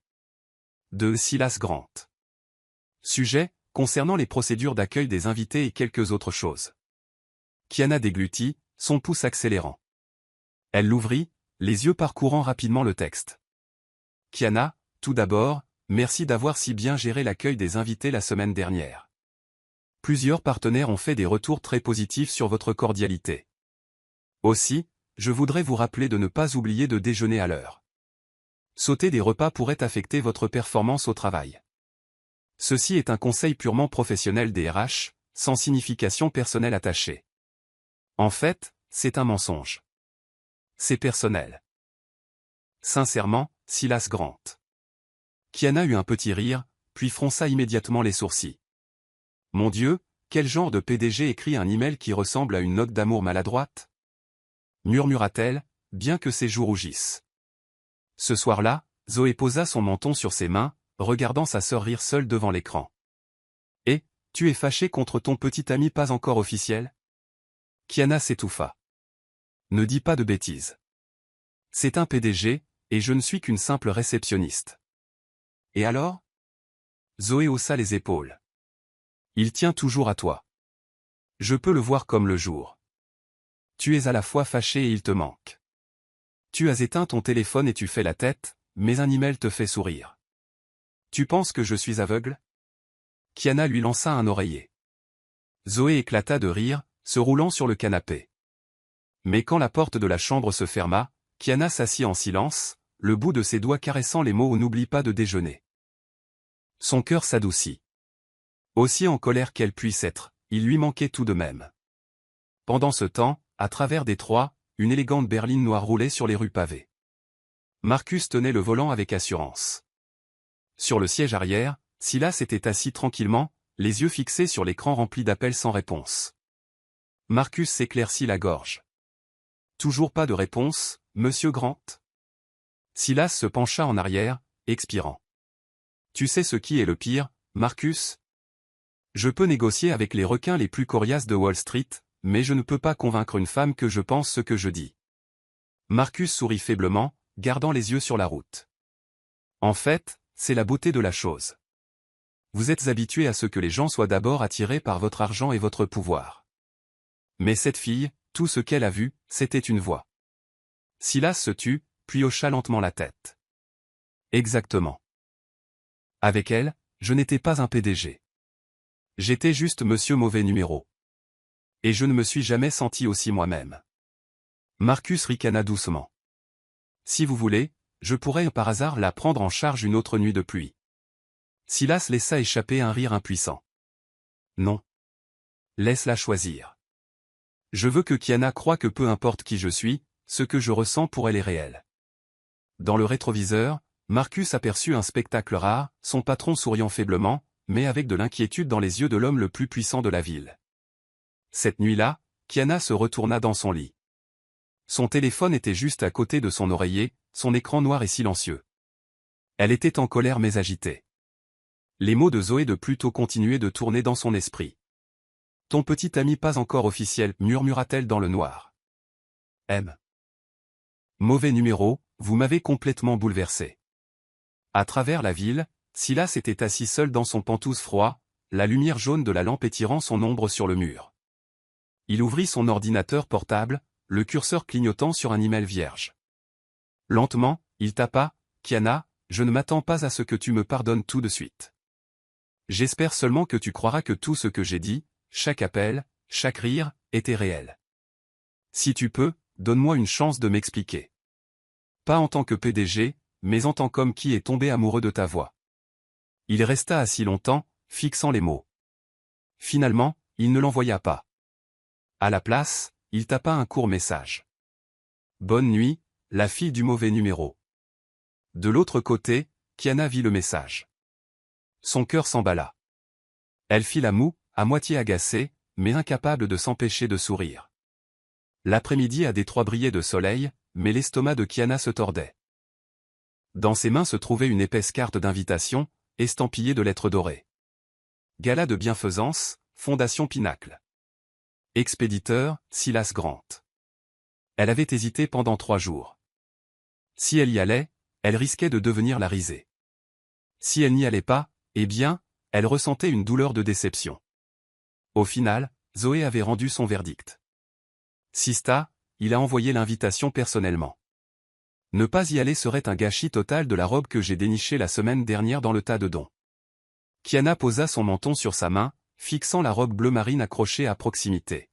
De Silas Grant. Sujet, concernant les procédures d'accueil des invités et quelques autres choses. Kiana déglutit, son pouce accélérant. Elle l'ouvrit, les yeux parcourant rapidement le texte. Kiana, tout d'abord, merci d'avoir si bien géré l'accueil des invités la semaine dernière. Plusieurs partenaires ont fait des retours très positifs sur votre cordialité. Aussi, je voudrais vous rappeler de ne pas oublier de déjeuner à l'heure. Sauter des repas pourrait affecter votre performance au travail. Ceci est un conseil purement professionnel des RH, sans signification personnelle attachée. En fait, c'est un mensonge. C'est personnel. Sincèrement, Silas Grant. Kiana eut un petit rire, puis fronça immédiatement les sourcils. Mon Dieu, quel genre de PDG écrit un email qui ressemble à une note d'amour maladroite? Murmura-t-elle, bien que ses joues rougissent. Ce soir-là, Zoé posa son menton sur ses mains, regardant sa sœur rire seule devant l'écran. Et, tu es fâché contre ton petit ami pas encore officiel? Kiana s'étouffa. Ne dis pas de bêtises. C'est un PDG, et je ne suis qu'une simple réceptionniste. Et alors? Zoé haussa les épaules. Il tient toujours à toi. Je peux le voir comme le jour. Tu es à la fois fâché et il te manque. Tu as éteint ton téléphone et tu fais la tête, mais un email te fait sourire. Tu penses que je suis aveugle? Kiana lui lança un oreiller. Zoé éclata de rire, se roulant sur le canapé. Mais quand la porte de la chambre se ferma, Kiana s'assit en silence, le bout de ses doigts caressant les mots « N'oublie pas de déjeuner ». Son cœur s'adoucit. Aussi en colère qu'elle puisse être, il lui manquait tout de même. Pendant ce temps, à travers Détroit, une élégante berline noire roulait sur les rues pavées. Marcus tenait le volant avec assurance. Sur le siège arrière, Silas était assis tranquillement, les yeux fixés sur l'écran rempli d'appels sans réponse. Marcus s'éclaircit la gorge. Toujours pas de réponse, monsieur Grant? Silas se pencha en arrière, expirant. Tu sais ce qui est le pire, Marcus? Je peux négocier avec les requins les plus coriaces de Wall Street, mais je ne peux pas convaincre une femme que je pense ce que je dis. Marcus sourit faiblement, gardant les yeux sur la route. En fait, c'est la beauté de la chose. Vous êtes habitué à ce que les gens soient d'abord attirés par votre argent et votre pouvoir. Mais cette fille, tout ce qu'elle a vu, c'était une voix. Silas se tut, puis hocha lentement la tête. Exactement. Avec elle, je n'étais pas un PDG. J'étais juste monsieur mauvais numéro. Et je ne me suis jamais senti aussi moi-même. Marcus ricana doucement. Si vous voulez, je pourrais par hasard la prendre en charge une autre nuit de pluie. Silas laissa échapper un rire impuissant. Non. Laisse-la choisir. Je veux que Kiana croie que peu importe qui je suis, ce que je ressens pour elle est réel. Dans le rétroviseur, Marcus aperçut un spectacle rare, son patron souriant faiblement, mais avec de l'inquiétude dans les yeux de l'homme le plus puissant de la ville. Cette nuit-là, Kiana se retourna dans son lit. Son téléphone était juste à côté de son oreiller, son écran noir et silencieux. Elle était en colère mais agitée. Les mots de Zoé de Pluto continuaient de tourner dans son esprit. « Ton petit ami pas encore officiel » murmura-t-elle dans le noir. « M. Mauvais numéro, vous m'avez complètement bouleversé. » À travers la ville, Silas était assis seul dans son pantouse froid, la lumière jaune de la lampe étirant son ombre sur le mur. Il ouvrit son ordinateur portable, le curseur clignotant sur un email vierge. Lentement, il tapa « Kiana, je ne m'attends pas à ce que tu me pardonnes tout de suite. J'espère seulement que tu croiras que tout ce que j'ai dit, chaque appel, chaque rire, était réel. Si tu peux, donne-moi une chance de m'expliquer. Pas en tant que PDG, mais en tant qu'homme qui est tombé amoureux de ta voix. » Il resta assis longtemps, fixant les mots. Finalement, il ne l'envoya pas. À la place, il tapa un court message. « Bonne nuit, la fille du mauvais numéro. » De l'autre côté, Kiana vit le message. Son cœur s'emballa. Elle fit la moue, à moitié agacée, mais incapable de s'empêcher de sourire. L'après-midi à Détroit brillait de soleil, mais l'estomac de Kiana se tordait. Dans ses mains se trouvait une épaisse carte d'invitation, estampillée de lettres dorées. Gala de bienfaisance, Fondation Pinacle. Expéditeur, Silas Grant. Elle avait hésité pendant 3 jours. Si elle y allait, elle risquait de devenir la risée. Si elle n'y allait pas, eh bien, elle ressentait une douleur de déception. Au final, Zoé avait rendu son verdict. Sista, il a envoyé l'invitation personnellement. Ne pas y aller serait un gâchis total de la robe que j'ai dénichée la semaine dernière dans le tas de dons. Kiana posa son menton sur sa main, fixant la robe bleu marine accrochée à proximité.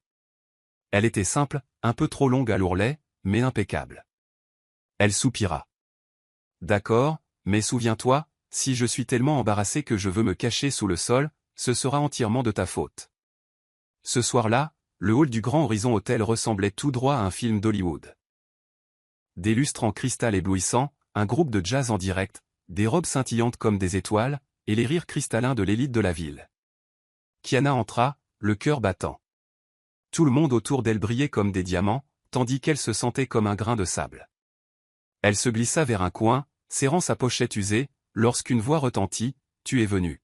Elle était simple, un peu trop longue à l'ourlet, mais impeccable. Elle soupira. D'accord, mais souviens-toi, si je suis tellement embarrassé que je veux me cacher sous le sol, ce sera entièrement de ta faute. Ce soir-là, le hall du Grand Horizon Hotel ressemblait tout droit à un film d'Hollywood. Des lustres en cristal éblouissant, un groupe de jazz en direct, des robes scintillantes comme des étoiles, et les rires cristallins de l'élite de la ville. Kiana entra, le cœur battant. Tout le monde autour d'elle brillait comme des diamants, tandis qu'elle se sentait comme un grain de sable. Elle se glissa vers un coin, serrant sa pochette usée, lorsqu'une voix retentit, « Tu es venu. »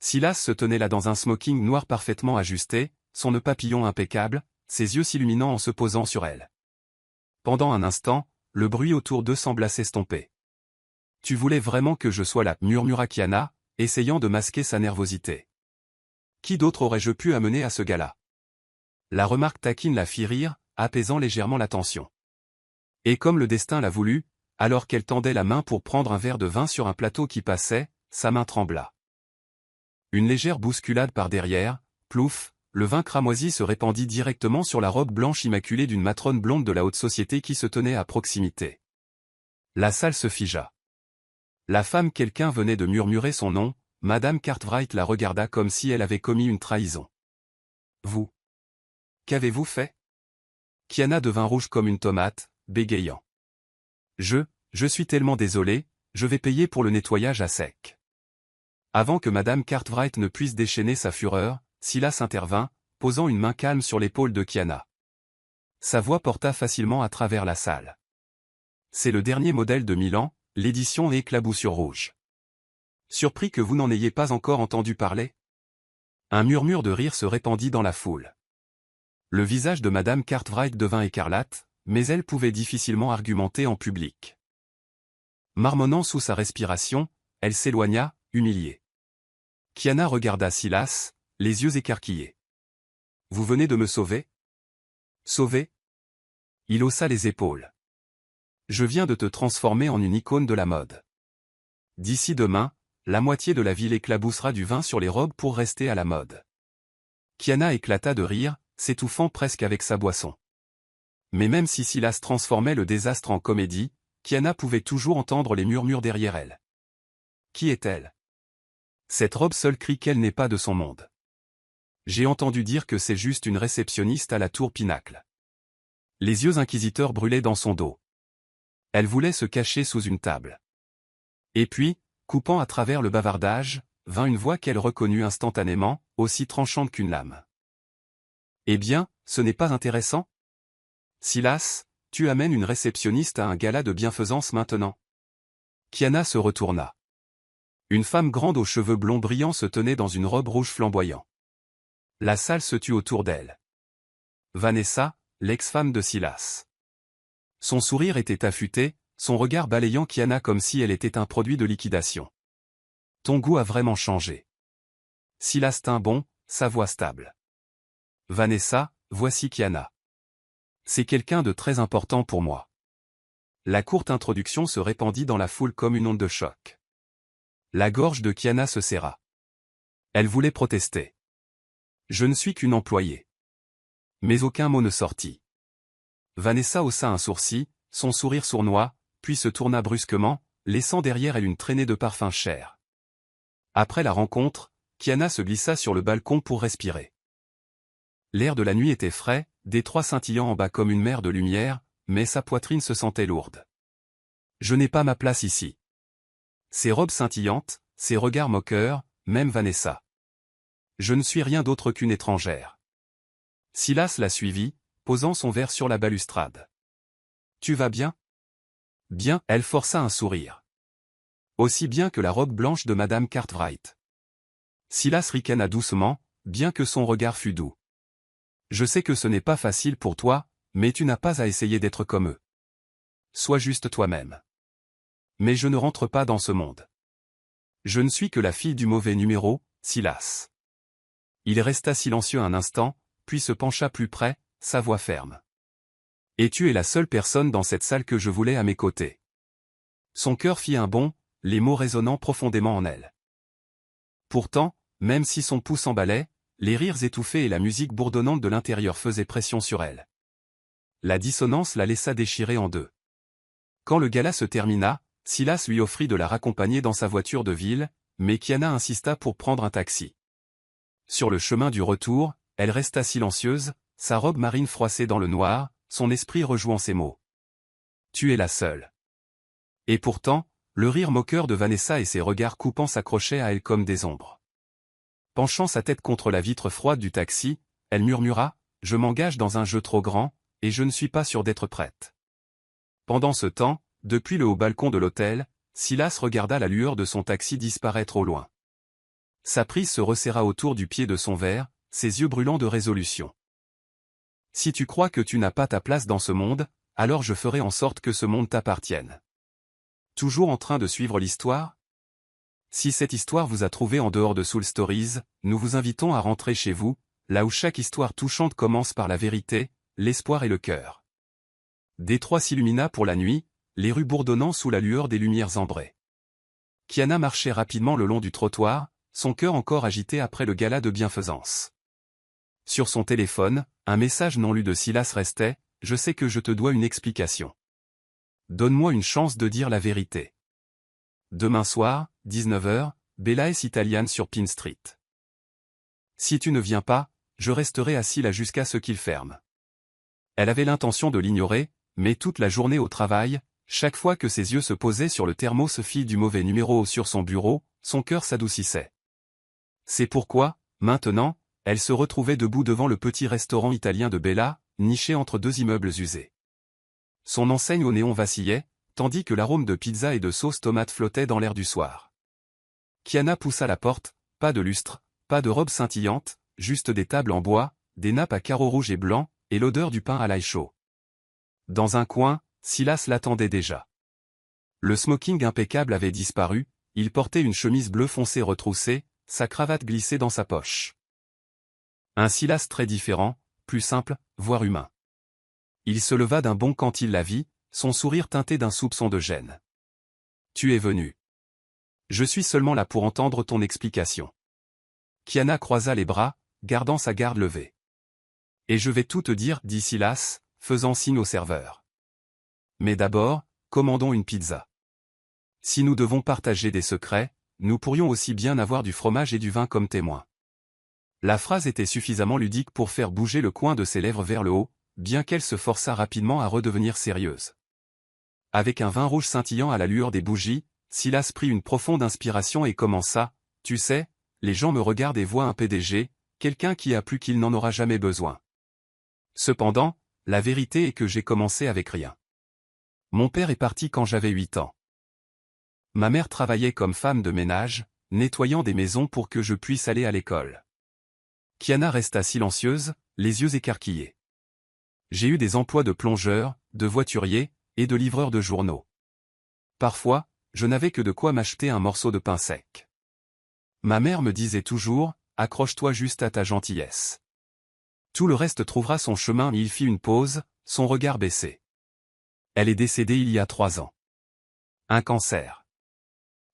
Silas se tenait là dans un smoking noir parfaitement ajusté, son nœud papillon impeccable, ses yeux s'illuminant en se posant sur elle. Pendant un instant, le bruit autour d'eux sembla s'estomper. « Tu voulais vraiment que je sois là » murmura Kiana, essayant de masquer sa nervosité. Qui d'autre aurais-je pu amener à ce gala? La remarque taquine la fit rire, apaisant légèrement la tension. Et comme le destin l'a voulu, alors qu'elle tendait la main pour prendre un verre de vin sur un plateau qui passait, sa main trembla. Une légère bousculade par derrière, plouf, le vin cramoisi se répandit directement sur la robe blanche immaculée d'une matrone blonde de la haute société qui se tenait à proximité. La salle se figea. La femme quelqu'un venait de murmurer son nom, Madame Cartwright la regarda comme si elle avait commis une trahison. « Vous. Qu'avez-vous fait » Kiana devint rouge comme une tomate, bégayant. Je suis tellement désolé, je vais payer pour le nettoyage à sec. » Avant que Madame Cartwright ne puisse déchaîner sa fureur, Silas intervint, posant une main calme sur l'épaule de Kiana. Sa voix porta facilement à travers la salle. « C'est le dernier modèle de Milan, l'édition éclaboussure rouge. Surpris que vous n'en ayez pas encore entendu parler ?» Un murmure de rire se répandit dans la foule. Le visage de Madame Cartwright devint écarlate, mais elle pouvait difficilement argumenter en public. Marmonnant sous sa respiration, elle s'éloigna, humiliée. Kiana regarda Silas, les yeux écarquillés. « Vous venez de me sauver ? » ?»« Sauver ?» Il haussa les épaules. « Je viens de te transformer en une icône de la mode. D'ici demain, la moitié de la ville éclaboussera du vin sur les robes pour rester à la mode. » Kiana éclata de rire, s'étouffant presque avec sa boisson. Mais même si Silas transformait le désastre en comédie, Kiana pouvait toujours entendre les murmures derrière elle. Qui est-elle? Cette robe seule crie qu'elle n'est pas de son monde. J'ai entendu dire que c'est juste une réceptionniste à la tour Pinacle. Les yeux inquisiteurs brûlaient dans son dos. Elle voulait se cacher sous une table. Et puis, coupant à travers le bavardage, vint une voix qu'elle reconnut instantanément, aussi tranchante qu'une lame. Eh bien, ce n'est pas intéressant? Silas, tu amènes une réceptionniste à un gala de bienfaisance maintenant. Kiana se retourna. Une femme grande aux cheveux blonds brillants se tenait dans une robe rouge flamboyant. La salle se tut autour d'elle. Vanessa, l'ex-femme de Silas. Son sourire était affûté, son regard balayant Kiana comme si elle était un produit de liquidation. Ton goût a vraiment changé. Silas tint bon, sa voix stable. Vanessa, voici Kiana. C'est quelqu'un de très important pour moi. La courte introduction se répandit dans la foule comme une onde de choc. La gorge de Kiana se serra. Elle voulait protester. Je ne suis qu'une employée. Mais aucun mot ne sortit. Vanessa haussa un sourcil, son sourire sournois, puis se tourna brusquement, laissant derrière elle une traînée de parfums chers. Après la rencontre, Kiana se glissa sur le balcon pour respirer. L'air de la nuit était frais, détroit scintillant en bas comme une mer de lumière, mais sa poitrine se sentait lourde. Je n'ai pas ma place ici. Ses robes scintillantes, ses regards moqueurs, même Vanessa. Je ne suis rien d'autre qu'une étrangère. Silas la suivit, posant son verre sur la balustrade. Tu vas bien? Bien, elle força un sourire. Aussi bien que la robe blanche de Madame Cartwright. Silas ricana doucement, bien que son regard fût doux. Je sais que ce n'est pas facile pour toi, mais tu n'as pas à essayer d'être comme eux. Sois juste toi-même. Mais je ne rentre pas dans ce monde. Je ne suis que la fille du mauvais numéro, Silas. Il resta silencieux un instant, puis se pencha plus près, sa voix ferme. Et tu es la seule personne dans cette salle que je voulais à mes côtés. Son cœur fit un bond, les mots résonnant profondément en elle. Pourtant, même si son pouls s'emballait, les rires étouffés et la musique bourdonnante de l'intérieur faisaient pression sur elle. La dissonance la laissa déchirer en deux. Quand le gala se termina, Silas lui offrit de la raccompagner dans sa voiture de ville, mais Kiana insista pour prendre un taxi. Sur le chemin du retour, elle resta silencieuse, sa robe marine froissée dans le noir, son esprit rejouant ses mots. Tu es la seule. Et pourtant, le rire moqueur de Vanessa et ses regards coupants s'accrochaient à elle comme des ombres. Penchant sa tête contre la vitre froide du taxi, elle murmura, « Je m'engage dans un jeu trop grand, et je ne suis pas sûre d'être prête. » Pendant ce temps, depuis le haut balcon de l'hôtel, Silas regarda la lueur de son taxi disparaître au loin. Sa prise se resserra autour du pied de son verre, ses yeux brûlants de résolution. « Si tu crois que tu n'as pas ta place dans ce monde, alors je ferai en sorte que ce monde t'appartienne. » Toujours en train de suivre l'histoire? Si cette histoire vous a trouvé en dehors de Soul Stories, nous vous invitons à rentrer chez vous, là où chaque histoire touchante commence par la vérité, l'espoir et le cœur. Détroit s'illumina pour la nuit, les rues bourdonnant sous la lueur des lumières ambrées. Kiana marchait rapidement le long du trottoir, son cœur encore agité après le gala de bienfaisance. Sur son téléphone, un message non lu de Silas restait, « Je sais que je te dois une explication. Donne-moi une chance de dire la vérité. » Demain soir, 19h, Bella's Italian sur Pine Street. Si tu ne viens pas, je resterai assis là jusqu'à ce qu'il ferme. Elle avait l'intention de l'ignorer, mais toute la journée au travail, chaque fois que ses yeux se posaient sur le thermos fil du mauvais numéro sur son bureau, son cœur s'adoucissait. C'est pourquoi, maintenant, elle se retrouvait debout devant le petit restaurant italien de Bella, niché entre deux immeubles usés. Son enseigne au néon vacillait, tandis que l'arôme de pizza et de sauce tomate flottait dans l'air du soir. Kiana poussa la porte, pas de lustre, pas de robe scintillante, juste des tables en bois, des nappes à carreaux rouges et blancs, et l'odeur du pain à l'ail chaud. Dans un coin, Silas l'attendait déjà. Le smoking impeccable avait disparu, il portait une chemise bleu foncé retroussée, sa cravate glissée dans sa poche. Un Silas très différent, plus simple, voire humain. Il se leva d'un bond quand il la vit, son sourire teinté d'un soupçon de gêne. « Tu es venu. Je suis seulement là pour entendre ton explication. » Kiana croisa les bras, gardant sa garde levée. « Et je vais tout te dire, dit Silas, faisant signe au serveur. Mais d'abord, commandons une pizza. Si nous devons partager des secrets, nous pourrions aussi bien avoir du fromage et du vin comme témoins. » La phrase était suffisamment ludique pour faire bouger le coin de ses lèvres vers le haut, bien qu'elle se forçât rapidement à redevenir sérieuse. Avec un vin rouge scintillant à la lueur des bougies, Silas prit une profonde inspiration et commença, « Tu sais, les gens me regardent et voient un PDG, quelqu'un qui a plus qu'il n'en aura jamais besoin. Cependant, la vérité est que j'ai commencé avec rien. Mon père est parti quand j'avais 8 ans. Ma mère travaillait comme femme de ménage, nettoyant des maisons pour que je puisse aller à l'école. » Kiana resta silencieuse, les yeux écarquillés. J'ai eu des emplois de plongeur, de voiturier, et de livreur de journaux. Parfois, je n'avais que de quoi m'acheter un morceau de pain sec. Ma mère me disait toujours, accroche-toi juste à ta gentillesse. Tout le reste trouvera son chemin. Il fit une pause, son regard baissé. Elle est décédée il y a 3 ans. Un cancer.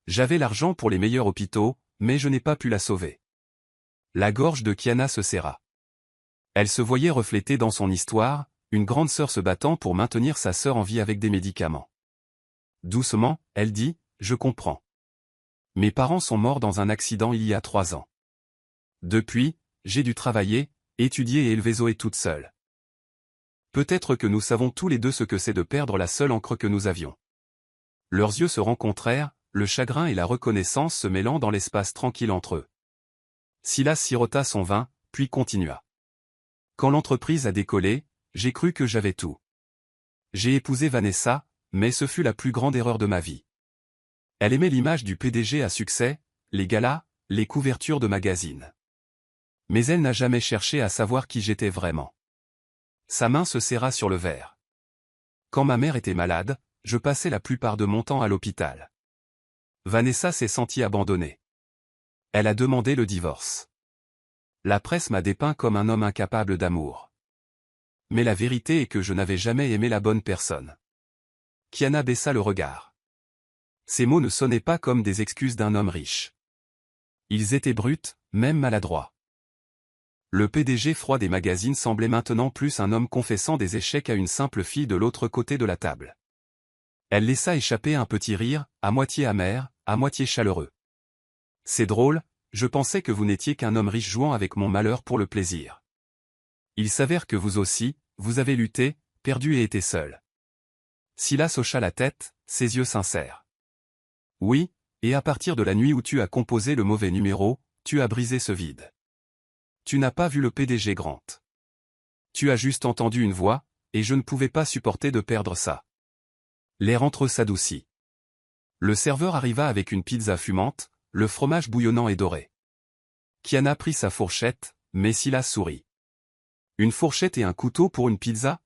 J'avais l'argent pour les meilleurs hôpitaux, mais je n'ai pas pu la sauver. La gorge de Kiana se serra. Elle se voyait reflétée dans son histoire, une grande sœur se battant pour maintenir sa sœur en vie avec des médicaments. Doucement, elle dit, « Je comprends. Mes parents sont morts dans un accident il y a 3 ans. Depuis, j'ai dû travailler, étudier et élever Zoé toute seule. Peut-être que nous savons tous les deux ce que c'est de perdre la seule encre que nous avions. » Leurs yeux se rencontrèrent, le chagrin et la reconnaissance se mêlant dans l'espace tranquille entre eux. Silas sirota son vin, puis continua. Quand l'entreprise a décollé, j'ai cru que j'avais tout. J'ai épousé Vanessa, mais ce fut la plus grande erreur de ma vie. Elle aimait l'image du PDG à succès, les galas, les couvertures de magazines. Mais elle n'a jamais cherché à savoir qui j'étais vraiment. Sa main se serra sur le verre. Quand ma mère était malade, je passais la plupart de mon temps à l'hôpital. Vanessa s'est sentie abandonnée. Elle a demandé le divorce. La presse m'a dépeint comme un homme incapable d'amour. Mais la vérité est que je n'avais jamais aimé la bonne personne. Kiana baissa le regard. Ces mots ne sonnaient pas comme des excuses d'un homme riche. Ils étaient bruts, même maladroits. Le PDG froid des magazines semblait maintenant plus un homme confessant des échecs à une simple fille de l'autre côté de la table. Elle laissa échapper un petit rire, à moitié amer, à moitié chaleureux. C'est drôle, je pensais que vous n'étiez qu'un homme riche jouant avec mon malheur pour le plaisir. Il s'avère que vous aussi, vous avez lutté, perdu et été seul. Silas hocha la tête, ses yeux sincères. Oui, et à partir de la nuit où tu as composé le mauvais numéro, tu as brisé ce vide. Tu n'as pas vu le PDG Grant. Tu as juste entendu une voix, et je ne pouvais pas supporter de perdre ça. L'air entre eux s'adoucit. Le serveur arriva avec une pizza fumante, le fromage bouillonnant et doré. Kiana prit sa fourchette, mais Silas sourit. Une fourchette et un couteau pour une pizza?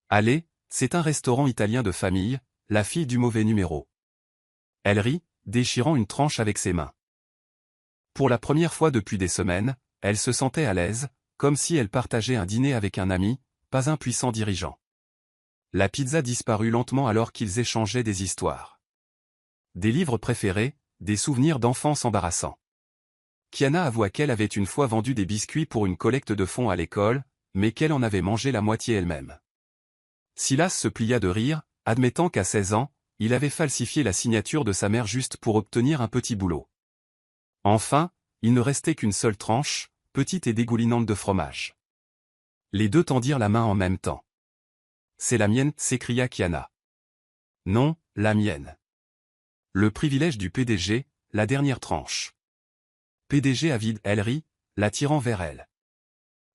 Allez, c'est un restaurant italien de famille, la fille du mauvais numéro. Elle rit, déchirant une tranche avec ses mains. Pour la première fois depuis des semaines, elle se sentait à l'aise, comme si elle partageait un dîner avec un ami, pas un puissant dirigeant. La pizza disparut lentement alors qu'ils échangeaient des histoires. Des livres préférés, des souvenirs d'enfance embarrassants. Kiana avoua qu'elle avait une fois vendu des biscuits pour une collecte de fonds à l'école, mais qu'elle en avait mangé la moitié elle-même. Silas se plia de rire, admettant qu'à 16 ans, il avait falsifié la signature de sa mère juste pour obtenir un petit boulot. Enfin, il ne restait qu'une seule tranche, petite et dégoulinante de fromage. Les deux tendirent la main en même temps. « C'est la mienne » s'écria Kiana. « Non, la mienne. » Le privilège du PDG, la dernière tranche. PDG avide, elle rit, la tirant vers elle.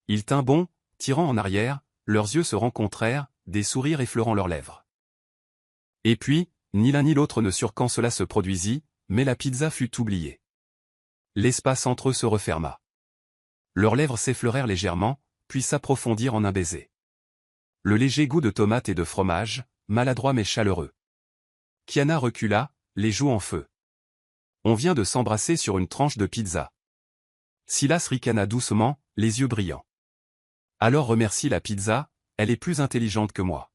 Il tint bon, tirant en arrière, leurs yeux se rencontrèrent, des sourires effleurant leurs lèvres. Et puis, ni l'un ni l'autre ne surent quand cela se produisit, mais la pizza fut oubliée. L'espace entre eux se referma. Leurs lèvres s'effleurèrent légèrement, puis s'approfondir en un baiser. Le léger goût de tomate et de fromage, maladroit mais chaleureux. Kiana recula, les joues en feu. On vient de s'embrasser sur une tranche de pizza. Silas ricana doucement, les yeux brillants. Alors remercie la pizza, elle est plus intelligente que moi.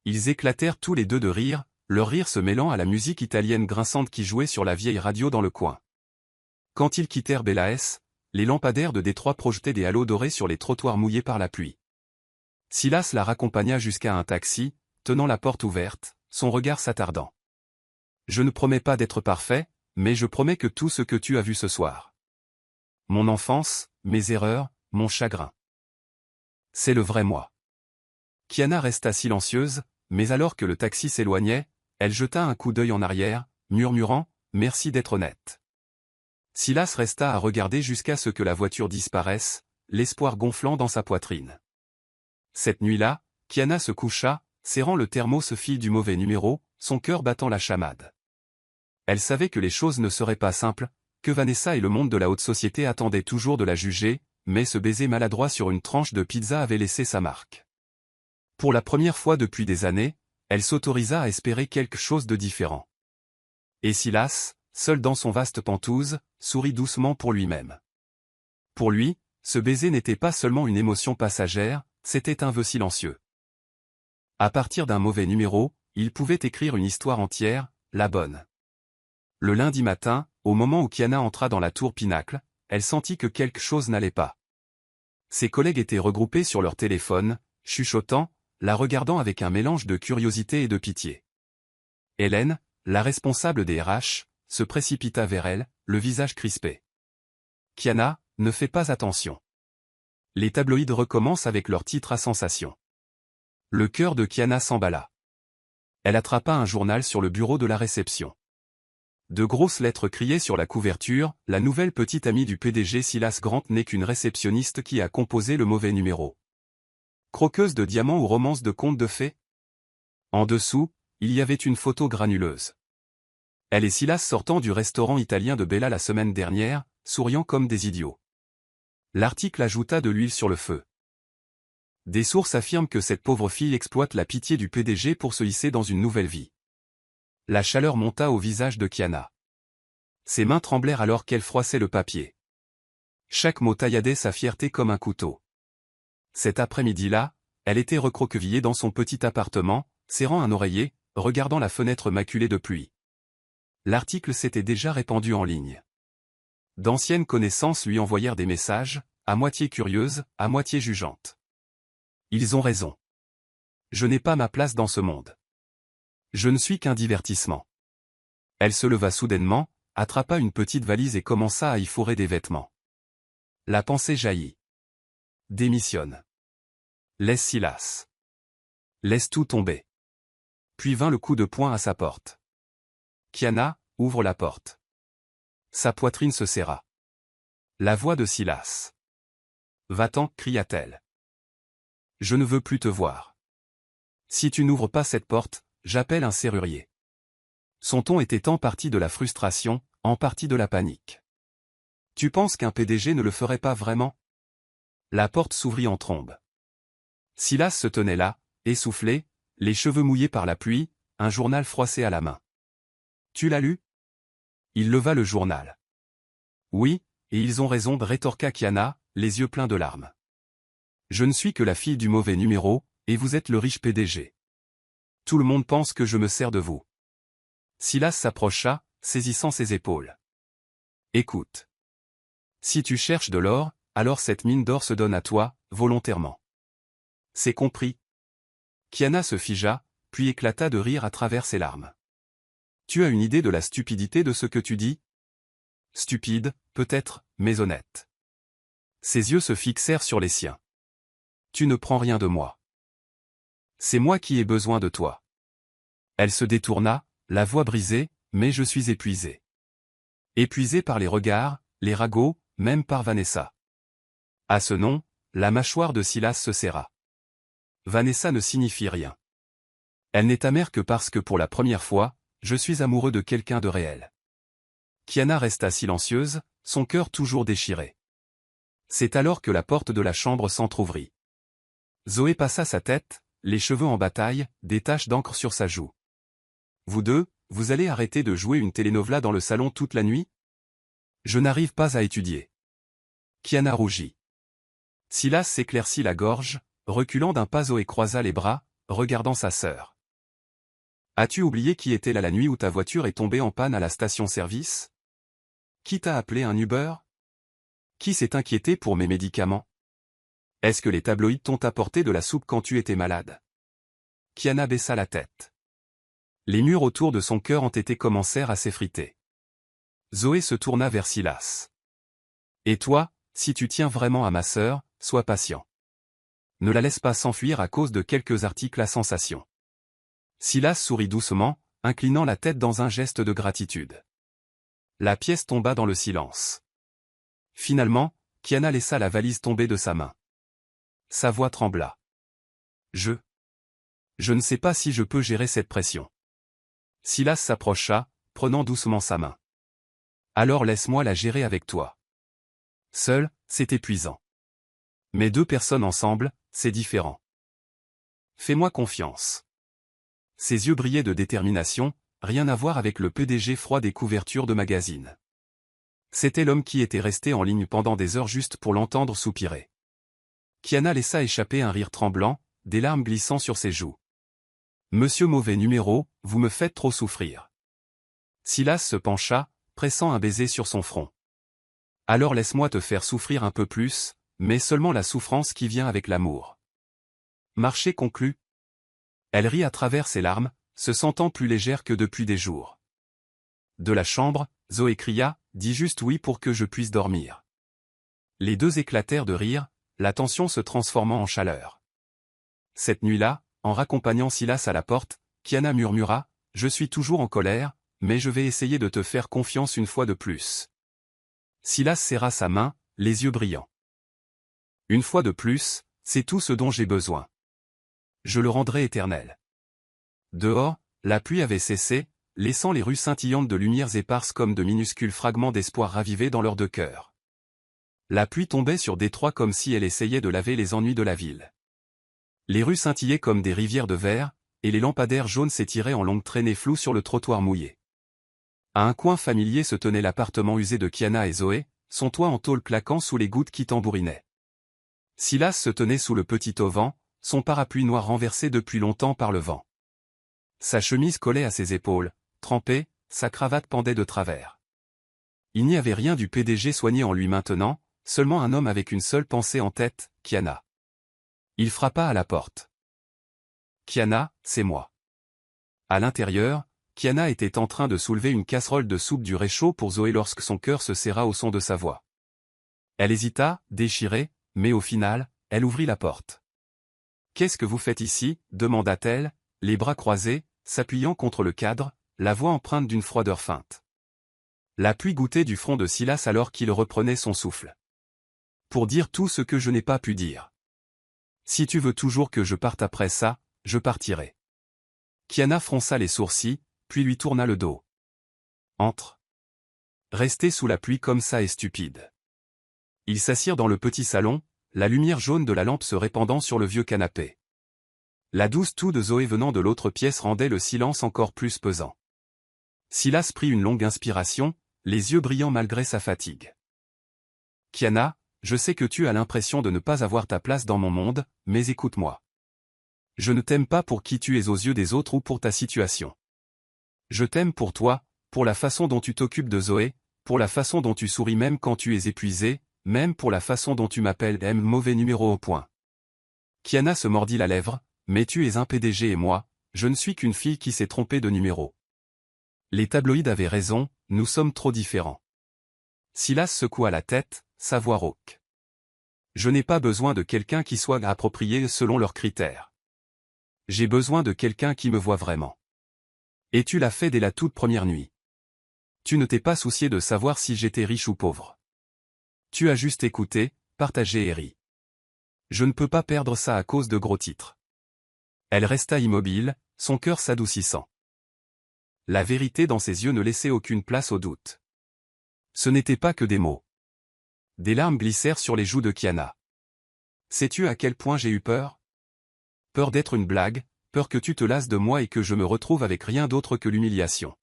Ils éclatèrent tous les deux de rire, leur rire se mêlant à la musique italienne grinçante qui jouait sur la vieille radio dans le coin. Quand ils quittèrent Belaès, les lampadaires de Détroit projetaient des halos dorés sur les trottoirs mouillés par la pluie. Silas la raccompagna jusqu'à un taxi, tenant la porte ouverte, son regard s'attardant. « Je ne promets pas d'être parfait, mais je promets que tout ce que tu as vu ce soir. Mon enfance, mes erreurs, mon chagrin. C'est le vrai moi. » Kiana resta silencieuse, mais alors que le taxi s'éloignait, elle jeta un coup d'œil en arrière, murmurant « Merci d'être honnête. » Silas resta à regarder jusqu'à ce que la voiture disparaisse, l'espoir gonflant dans sa poitrine. Cette nuit-là, Kiana se coucha, serrant le thermos fil du mauvais numéro, son cœur battant la chamade. Elle savait que les choses ne seraient pas simples, que Vanessa et le monde de la haute société attendaient toujours de la juger, mais ce baiser maladroit sur une tranche de pizza avait laissé sa marque. Pour la première fois depuis des années, elle s'autorisa à espérer quelque chose de différent. Et Silas, seul dans son vaste penthouse, sourit doucement pour lui-même. Pour lui, ce baiser n'était pas seulement une émotion passagère, c'était un vœu silencieux. À partir d'un mauvais numéro, il pouvait écrire une histoire entière, la bonne. Le lundi matin, au moment où Kiana entra dans la tour Pinacle, elle sentit que quelque chose n'allait pas. Ses collègues étaient regroupés sur leur téléphone, chuchotant, la regardant avec un mélange de curiosité et de pitié. Hélène, la responsable des RH, se précipita vers elle, le visage crispé. « Kiana, ne fais pas attention. » Les tabloïds recommencent avec leurs titres à sensation. Le cœur de Kiana s'emballa. Elle attrapa un journal sur le bureau de la réception. De grosses lettres criaient sur la couverture, la nouvelle petite amie du PDG Silas Grant n'est qu'une réceptionniste qui a composé le mauvais numéro. Croqueuse de diamants ou romance de contes de fées? En dessous, il y avait une photo granuleuse. Elle et Silas sortant du restaurant italien de Bella la semaine dernière, souriant comme des idiots. L'article ajouta de l'huile sur le feu. Des sources affirment que cette pauvre fille exploite la pitié du PDG pour se hisser dans une nouvelle vie. La chaleur monta au visage de Kiana. Ses mains tremblèrent alors qu'elle froissait le papier. Chaque mot tailladait sa fierté comme un couteau. Cet après-midi-là, elle était recroquevillée dans son petit appartement, serrant un oreiller, regardant la fenêtre maculée de pluie. L'article s'était déjà répandu en ligne. D'anciennes connaissances lui envoyèrent des messages, à moitié curieuses, à moitié jugeantes. Ils ont raison. Je n'ai pas ma place dans ce monde. Je ne suis qu'un divertissement. Elle se leva soudainement, attrapa une petite valise et commença à y fourrer des vêtements. La pensée jaillit. Démissionne. Laisse Silas. Laisse tout tomber. Puis vint le coup de poing à sa porte. Kiana, ouvre la porte. Sa poitrine se serra. La voix de Silas. Va-t'en, cria-t-elle. Je ne veux plus te voir. Si tu n'ouvres pas cette porte, j'appelle un serrurier. Son ton était en partie de la frustration, en partie de la panique. Tu penses qu'un PDG ne le ferait pas vraiment? La porte s'ouvrit en trombe. Silas se tenait là, essoufflé, les cheveux mouillés par la pluie, un journal froissé à la main. Tu l'as lu? Il leva le journal. Oui, et ils ont raison, rétorqua Kiana, les yeux pleins de larmes. Je ne suis que la fille du mauvais numéro, et vous êtes le riche PDG. Tout le monde pense que je me sers de vous. Silas s'approcha, saisissant ses épaules. Écoute. Si tu cherches de l'or, alors cette mine d'or se donne à toi, volontairement. C'est compris. Kiana se figea, puis éclata de rire à travers ses larmes. Tu as une idée de la stupidité de ce que tu dis? Stupide, peut-être, mais honnête. Ses yeux se fixèrent sur les siens. Tu ne prends rien de moi. C'est moi qui ai besoin de toi. Elle se détourna, la voix brisée, mais je suis épuisé. Épuisé par les regards, les ragots, même par Vanessa. À ce nom, la mâchoire de Silas se serra. Vanessa ne signifie rien. Elle n'est amère que parce que pour la première fois, je suis amoureux de quelqu'un de réel. Kiana resta silencieuse, son cœur toujours déchiré. C'est alors que la porte de la chambre s'entr'ouvrit. Zoé passa sa tête, les cheveux en bataille, des taches d'encre sur sa joue. « Vous deux, vous allez arrêter de jouer une telenovela dans le salon toute la nuit? Je n'arrive pas à étudier. » Kiana rougit. Silas s'éclaircit la gorge, reculant d'un pas. Zoé croisa les bras, regardant sa sœur. « As-tu oublié qui était là la nuit où ta voiture est tombée en panne à la station-service? Qui t'a appelé un Uber? Qui s'est inquiété pour mes médicaments? Est-ce que les tabloïds t'ont apporté de la soupe quand tu étais malade? » Kiana baissa la tête. Les murs autour de son cœur entêté commencèrent à s'effriter. Zoé se tourna vers Silas. « Et toi, si tu tiens vraiment à ma sœur, sois patient. Ne la laisse pas s'enfuir à cause de quelques articles à sensation. » Silas sourit doucement, inclinant la tête dans un geste de gratitude. La pièce tomba dans le silence. Finalement, Kiana laissa la valise tomber de sa main. Sa voix trembla. Je ne sais pas si je peux gérer cette pression. » Silas s'approcha, prenant doucement sa main. « Alors laisse-moi la gérer avec toi. Seul, c'est épuisant. Mais deux personnes ensemble, c'est différent. Fais-moi confiance. » Ses yeux brillaient de détermination, rien à voir avec le PDG froid des couvertures de magazines. C'était l'homme qui était resté en ligne pendant des heures juste pour l'entendre soupirer. Kiana laissa échapper un rire tremblant, des larmes glissant sur ses joues. « Monsieur mauvais numéro, vous me faites trop souffrir. » Silas se pencha, pressant un baiser sur son front. « Alors laisse-moi te faire souffrir un peu plus, mais seulement la souffrance qui vient avec l'amour. » Marché conclu. Elle rit à travers ses larmes, se sentant plus légère que depuis des jours. De la chambre, Zoé cria, « Dis juste oui pour que je puisse dormir. » Les deux éclatèrent de rire, la tension se transformant en chaleur. Cette nuit-là, en raccompagnant Silas à la porte, Kiana murmura, « Je suis toujours en colère, mais je vais essayer de te faire confiance une fois de plus. » Silas serra sa main, les yeux brillants. « Une fois de plus, c'est tout ce dont j'ai besoin. Je le rendrai éternel. » Dehors, la pluie avait cessé, laissant les rues scintillantes de lumières éparses comme de minuscules fragments d'espoir ravivés dans leurs deux cœurs. La pluie tombait sur Détroit comme si elle essayait de laver les ennuis de la ville. Les rues scintillaient comme des rivières de verre, et les lampadaires jaunes s'étiraient en longues traînées floues sur le trottoir mouillé. À un coin familier se tenait l'appartement usé de Kiana et Zoé, son toit en tôle claquant sous les gouttes qui tambourinaient. Silas se tenait sous le petit auvent, son parapluie noir renversé depuis longtemps par le vent. Sa chemise collait à ses épaules, trempée, sa cravate pendait de travers. Il n'y avait rien du PDG soigné en lui maintenant, seulement un homme avec une seule pensée en tête, Kiana. Il frappa à la porte. « Kiana, c'est moi. » À l'intérieur, Kiana était en train de soulever une casserole de soupe du réchaud pour Zoé lorsque son cœur se serra au son de sa voix. Elle hésita, déchirée, mais au final, elle ouvrit la porte. « Qu'est-ce que vous faites ici ?» demanda-t-elle, les bras croisés, s'appuyant contre le cadre, la voix empreinte d'une froideur feinte. La pluie goûtait du front de Silas alors qu'il reprenait son souffle. « Pour dire tout ce que je n'ai pas pu dire. Si tu veux toujours que je parte après ça, je partirai. » Kiana fronça les sourcils, puis lui tourna le dos. « Entre. » Rester sous la pluie comme ça est stupide. Ils s'assirent dans le petit salon, la lumière jaune de la lampe se répandant sur le vieux canapé. La douce toux de Zoé venant de l'autre pièce rendait le silence encore plus pesant. Silas prit une longue inspiration, les yeux brillants malgré sa fatigue. « Kiana, je sais que tu as l'impression de ne pas avoir ta place dans mon monde, mais écoute-moi. Je ne t'aime pas pour qui tu es aux yeux des autres ou pour ta situation. Je t'aime pour toi, pour la façon dont tu t'occupes de Zoé, pour la façon dont tu souris même quand tu es épuisé, même pour la façon dont tu m'appelles M mauvais numéro au point. » Kiana se mordit la lèvre, « Mais tu es un PDG et moi, je ne suis qu'une fille qui s'est trompée de numéro. Les tabloïds avaient raison, nous sommes trop différents. » Silas secoua la tête, sa voix rauque. « Je n'ai pas besoin de quelqu'un qui soit approprié selon leurs critères. J'ai besoin de quelqu'un qui me voit vraiment. Et tu l'as fait dès la toute première nuit. Tu ne t'es pas soucié de savoir si j'étais riche ou pauvre. Tu as juste écouté, partagé et ri. Je ne peux pas perdre ça à cause de gros titres. » Elle resta immobile, son cœur s'adoucissant. La vérité dans ses yeux ne laissait aucune place au doute. Ce n'était pas que des mots. Des larmes glissèrent sur les joues de Kiana. Sais-tu à quel point j'ai eu peur? Peur d'être une blague, peur que tu te lasses de moi et que je me retrouve avec rien d'autre que l'humiliation.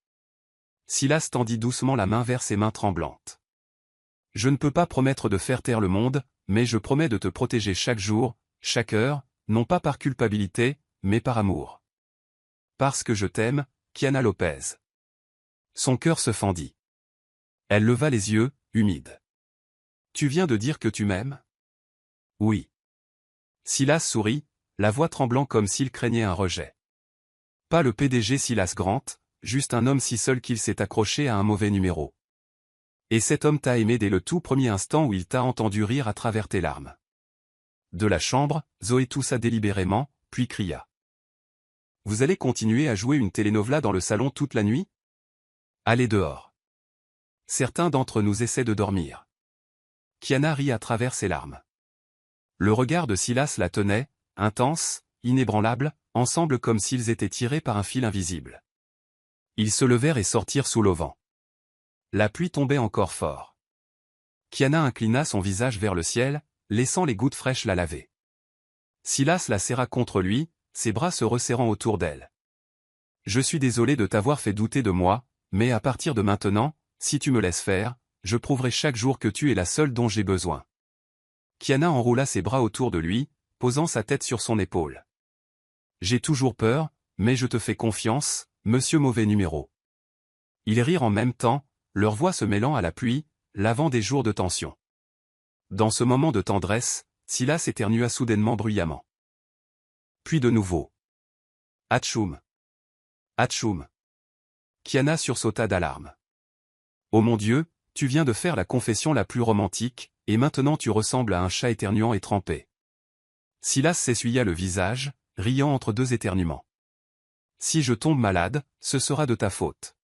Silas tendit doucement la main vers ses mains tremblantes. Je ne peux pas promettre de faire taire le monde, mais je promets de te protéger chaque jour, chaque heure, non pas par culpabilité, mais par amour. Parce que je t'aime, Kiana Lopez. Son cœur se fendit. Elle leva les yeux, humides. Tu viens de dire que tu m'aimes? Oui. Silas sourit, la voix tremblant comme s'il craignait un rejet. Pas le PDG Silas Grant, juste un homme si seul qu'il s'est accroché à un mauvais numéro. Et cet homme t'a aimé dès le tout premier instant où il t'a entendu rire à travers tes larmes. De la chambre, Zoé toussa délibérément, puis cria. Vous allez continuer à jouer une telenovela dans le salon toute la nuit? Allez dehors. Certains d'entre nous essaient de dormir. Kiana rit à travers ses larmes. Le regard de Silas la tenait, intense, inébranlable, ensemble comme s'ils étaient tirés par un fil invisible. Ils se levèrent et sortirent sous l'auvent. La pluie tombait encore fort. Kiana inclina son visage vers le ciel, laissant les gouttes fraîches la laver. Silas la serra contre lui, ses bras se resserrant autour d'elle. Je suis désolé de t'avoir fait douter de moi, mais à partir de maintenant, si tu me laisses faire, je prouverai chaque jour que tu es la seule dont j'ai besoin. Kiana enroula ses bras autour de lui, posant sa tête sur son épaule. J'ai toujours peur, mais je te fais confiance, monsieur mauvais numéro. Ils rirent en même temps, leur voix se mêlant à la pluie, lavant des jours de tension. Dans ce moment de tendresse, Silas éternua soudainement bruyamment. Puis de nouveau. Atchoum. Atchoum. Kiana sursauta d'alarme. Oh mon Dieu, tu viens de faire la confession la plus romantique, et maintenant tu ressembles à un chat éternuant et trempé. Silas s'essuya le visage, riant entre deux éternuements. Si je tombe malade, ce sera de ta faute.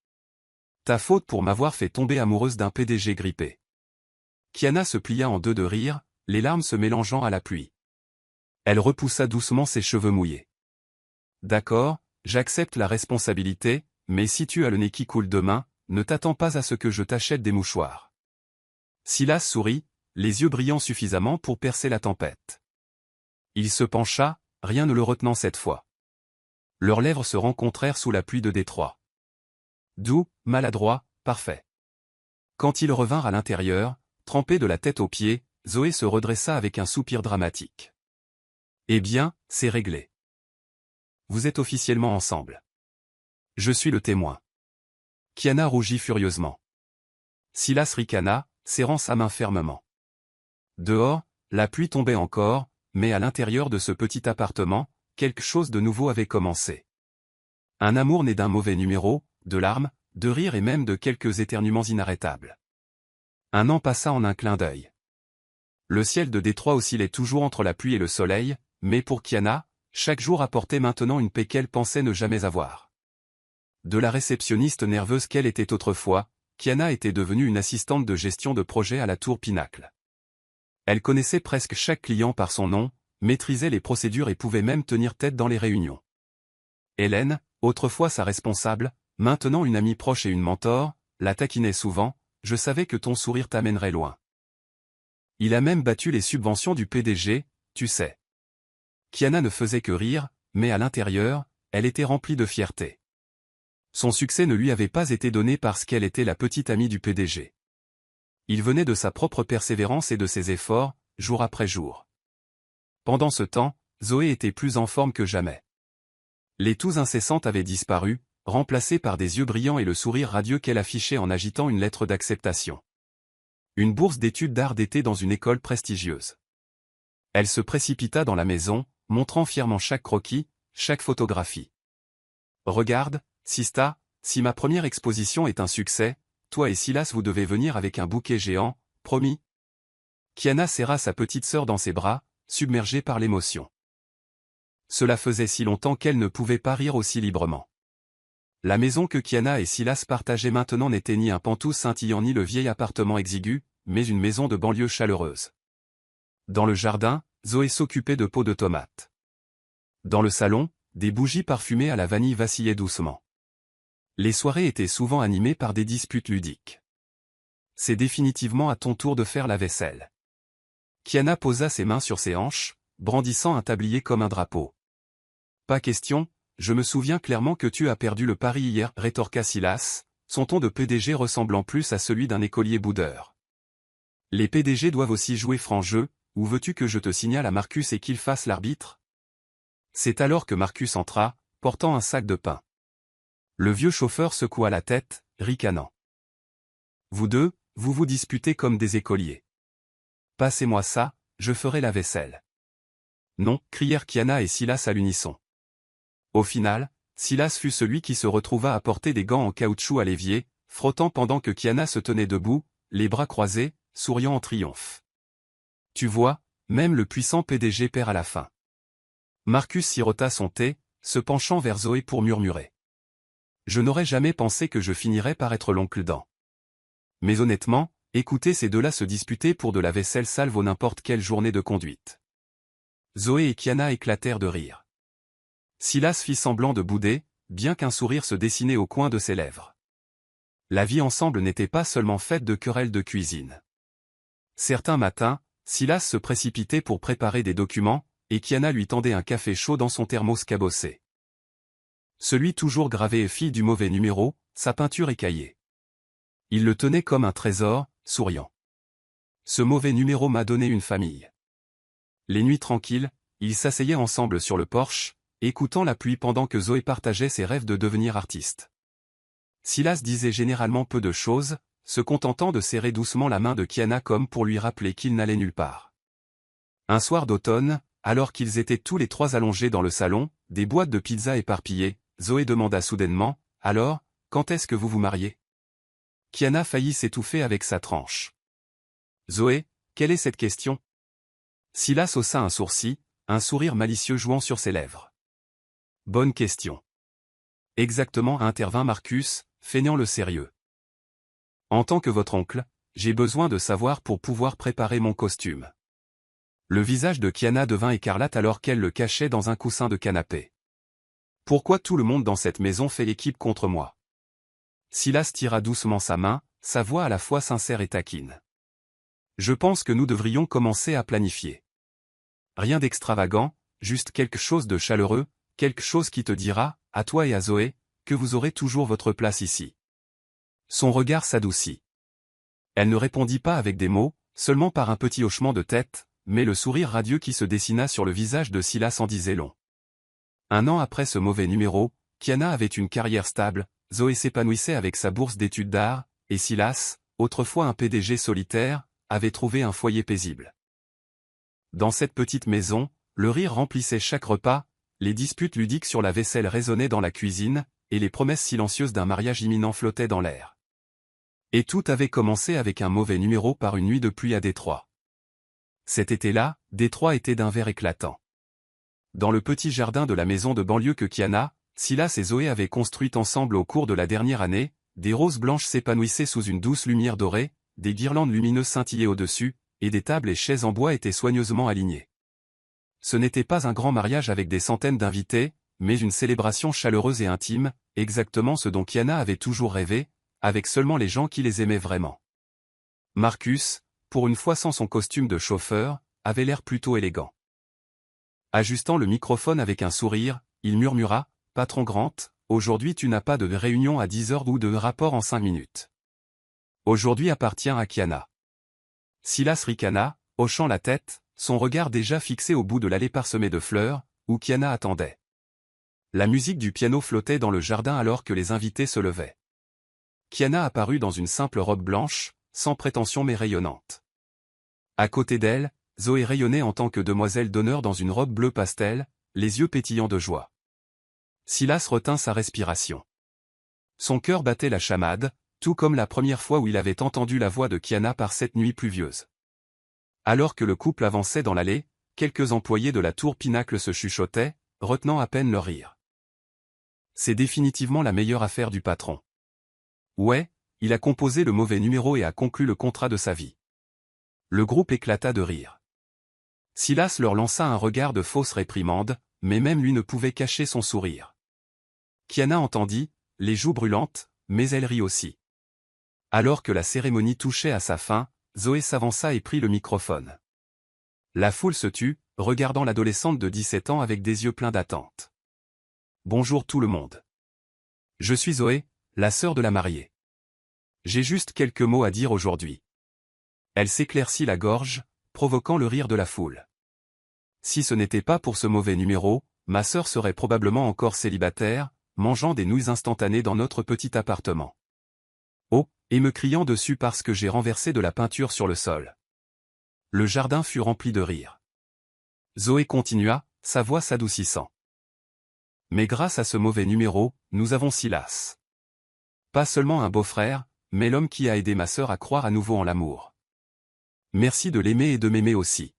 Ta faute pour m'avoir fait tomber amoureuse d'un PDG grippé. Kiana se plia en deux de rire, les larmes se mélangeant à la pluie. Elle repoussa doucement ses cheveux mouillés. D'accord, j'accepte la responsabilité, mais si tu as le nez qui coule demain, ne t'attends pas à ce que je t'achète des mouchoirs. Silas sourit, les yeux brillants suffisamment pour percer la tempête. Il se pencha, rien ne le retenant cette fois. Leurs lèvres se rencontrèrent sous la pluie de Détroit. Doux, maladroit, parfait. Quand ils revinrent à l'intérieur, trempés de la tête aux pieds, Zoé se redressa avec un soupir dramatique. Eh bien, c'est réglé. Vous êtes officiellement ensemble. Je suis le témoin. Kiana rougit furieusement. Silas ricana, serrant sa main fermement. Dehors, la pluie tombait encore, mais à l'intérieur de ce petit appartement, quelque chose de nouveau avait commencé. Un amour né d'un mauvais numéro, de larmes, de rires et même de quelques éternuements inarrêtables. Un an passa en un clin d'œil. Le ciel de Détroit oscillait toujours entre la pluie et le soleil, mais pour Kiana, chaque jour apportait maintenant une paix qu'elle pensait ne jamais avoir. De la réceptionniste nerveuse qu'elle était autrefois, Kiana était devenue une assistante de gestion de projet à la Tour Pinacle. Elle connaissait presque chaque client par son nom, maîtrisait les procédures et pouvait même tenir tête dans les réunions. Hélène, autrefois sa responsable, maintenant une amie proche et une mentor, la taquinait souvent, je savais que ton sourire t'amènerait loin. Il a même battu les subventions du PDG, tu sais. Kiana ne faisait que rire, mais à l'intérieur, elle était remplie de fierté. Son succès ne lui avait pas été donné parce qu'elle était la petite amie du PDG. Il venait de sa propre persévérance et de ses efforts, jour après jour. Pendant ce temps, Zoé était plus en forme que jamais. Les toux incessantes avaient disparu, remplacées par des yeux brillants et le sourire radieux qu'elle affichait en agitant une lettre d'acceptation. Une bourse d'études d'art d'été dans une école prestigieuse. Elle se précipita dans la maison, montrant fièrement chaque croquis, chaque photographie. Regarde, Sista, si ma première exposition est un succès, toi et Silas vous devez venir avec un bouquet géant, promis. Kiana serra sa petite sœur dans ses bras, submergée par l'émotion. Cela faisait si longtemps qu'elle ne pouvait pas rire aussi librement. La maison que Kiana et Silas partageaient maintenant n'était ni un pantoux scintillant ni le vieil appartement exigu, mais une maison de banlieue chaleureuse. Dans le jardin, Zoé s'occupait de pots de tomates. Dans le salon, des bougies parfumées à la vanille vacillaient doucement. Les soirées étaient souvent animées par des disputes ludiques. C'est définitivement à ton tour de faire la vaisselle. Kiana posa ses mains sur ses hanches, brandissant un tablier comme un drapeau. Pas question, je me souviens clairement que tu as perdu le pari hier, rétorqua Silas, son ton de PDG ressemblant plus à celui d'un écolier boudeur. Les PDG doivent aussi jouer franc jeu, ou veux-tu que je te signale à Marcus et qu'il fasse l'arbitre? C'est alors que Marcus entra, portant un sac de pain. Le vieux chauffeur secoua la tête, ricanant. Vous deux, vous vous disputez comme des écoliers. Passez-moi ça, je ferai la vaisselle. Non, crièrent Kiana et Silas à l'unisson. Au final, Silas fut celui qui se retrouva à porter des gants en caoutchouc à l'évier, frottant pendant que Kiana se tenait debout, les bras croisés, souriant en triomphe. Tu vois, même le puissant PDG perd à la fin. Marcus sirota son thé, se penchant vers Zoé pour murmurer. Je n'aurais jamais pensé que je finirais par être l'oncle Dan. Mais honnêtement, écouter ces deux-là se disputer pour de la vaisselle sale vaut n'importe quelle journée de conduite. Zoé et Kiana éclatèrent de rire. Silas fit semblant de bouder, bien qu'un sourire se dessinait au coin de ses lèvres. La vie ensemble n'était pas seulement faite de querelles de cuisine. Certains matins, Silas se précipitait pour préparer des documents, et Kiana lui tendait un café chaud dans son thermos cabossé. Celui toujours gravé et fille du mauvais numéro, sa peinture écaillée. Il le tenait comme un trésor, souriant. Ce mauvais numéro m'a donné une famille. Les nuits tranquilles, ils s'asseyaient ensemble sur le porche, écoutant la pluie pendant que Zoé partageait ses rêves de devenir artiste. Silas disait généralement peu de choses, se contentant de serrer doucement la main de Kiana comme pour lui rappeler qu'il n'allait nulle part. Un soir d'automne, alors qu'ils étaient tous les trois allongés dans le salon, des boîtes de pizza éparpillées, Zoé demanda soudainement, « Alors, quand est-ce que vous vous mariez ?» Kiana faillit s'étouffer avec sa tranche. « Zoé, quelle est cette question ?» Silas haussa un sourcil, un sourire malicieux jouant sur ses lèvres. « Bonne question. » Exactement, intervint Marcus, feignant le sérieux. « En tant que votre oncle, j'ai besoin de savoir pour pouvoir préparer mon costume. » Le visage de Kiana devint écarlate alors qu'elle le cachait dans un coussin de canapé. « Pourquoi tout le monde dans cette maison fait équipe contre moi ?» Silas tira doucement sa main, sa voix à la fois sincère et taquine. « Je pense que nous devrions commencer à planifier. Rien d'extravagant, juste quelque chose de chaleureux, quelque chose qui te dira, à toi et à Zoé, que vous aurez toujours votre place ici. » Son regard s'adoucit. Elle ne répondit pas avec des mots, seulement par un petit hochement de tête, mais le sourire radieux qui se dessina sur le visage de Silas en disait long. Un an après ce mauvais numéro, Kiana avait une carrière stable, Zoé s'épanouissait avec sa bourse d'études d'art, et Silas, autrefois un PDG solitaire, avait trouvé un foyer paisible. Dans cette petite maison, le rire remplissait chaque repas, les disputes ludiques sur la vaisselle résonnaient dans la cuisine, et les promesses silencieuses d'un mariage imminent flottaient dans l'air. Et tout avait commencé avec un mauvais numéro par une nuit de pluie à Détroit. Cet été-là, Détroit était d'un vert éclatant. Dans le petit jardin de la maison de banlieue que Kiana, Silas et Zoé avaient construite ensemble au cours de la dernière année, des roses blanches s'épanouissaient sous une douce lumière dorée, des guirlandes lumineuses scintillaient au-dessus, et des tables et chaises en bois étaient soigneusement alignées. Ce n'était pas un grand mariage avec des centaines d'invités, mais une célébration chaleureuse et intime, exactement ce dont Kiana avait toujours rêvé, avec seulement les gens qui les aimaient vraiment. Marcus, pour une fois sans son costume de chauffeur, avait l'air plutôt élégant. Ajustant le microphone avec un sourire, il murmura, « Patron Grant, aujourd'hui tu n'as pas de réunion à 10 heures ou de rapport en 5 minutes. Aujourd'hui appartient à Kiana. » Silas ricana, hochant la tête, son regard déjà fixé au bout de l'allée parsemée de fleurs, où Kiana attendait. La musique du piano flottait dans le jardin alors que les invités se levaient. Kiana apparut dans une simple robe blanche, sans prétention mais rayonnante. À côté d'elle, Zoé rayonnait en tant que demoiselle d'honneur dans une robe bleu pastel, les yeux pétillants de joie. Silas retint sa respiration. Son cœur battait la chamade, tout comme la première fois où il avait entendu la voix de Kiana par cette nuit pluvieuse. Alors que le couple avançait dans l'allée, quelques employés de la tour Pinacle se chuchotaient, retenant à peine leur rire. C'est définitivement la meilleure affaire du patron. Ouais, il a composé le mauvais numéro et a conclu le contrat de sa vie. Le groupe éclata de rire. Silas leur lança un regard de fausse réprimande, mais même lui ne pouvait cacher son sourire. Kiana entendit, les joues brûlantes, mais elle rit aussi. Alors que la cérémonie touchait à sa fin, Zoé s'avança et prit le microphone. La foule se tut, regardant l'adolescente de 17 ans avec des yeux pleins d'attente. Bonjour tout le monde. Je suis Zoé, la sœur de la mariée. J'ai juste quelques mots à dire aujourd'hui. Elle s'éclaircit la gorge, provoquant le rire de la foule. Si ce n'était pas pour ce mauvais numéro, ma sœur serait probablement encore célibataire, mangeant des nouilles instantanées dans notre petit appartement. Oh, et me criant dessus parce que j'ai renversé de la peinture sur le sol. Le jardin fut rempli de rire. Zoé continua, sa voix s'adoucissant. Mais grâce à ce mauvais numéro, nous avons Silas. Pas seulement un beau-frère, mais l'homme qui a aidé ma sœur à croire à nouveau en l'amour. Merci de l'aimer et de m'aimer aussi.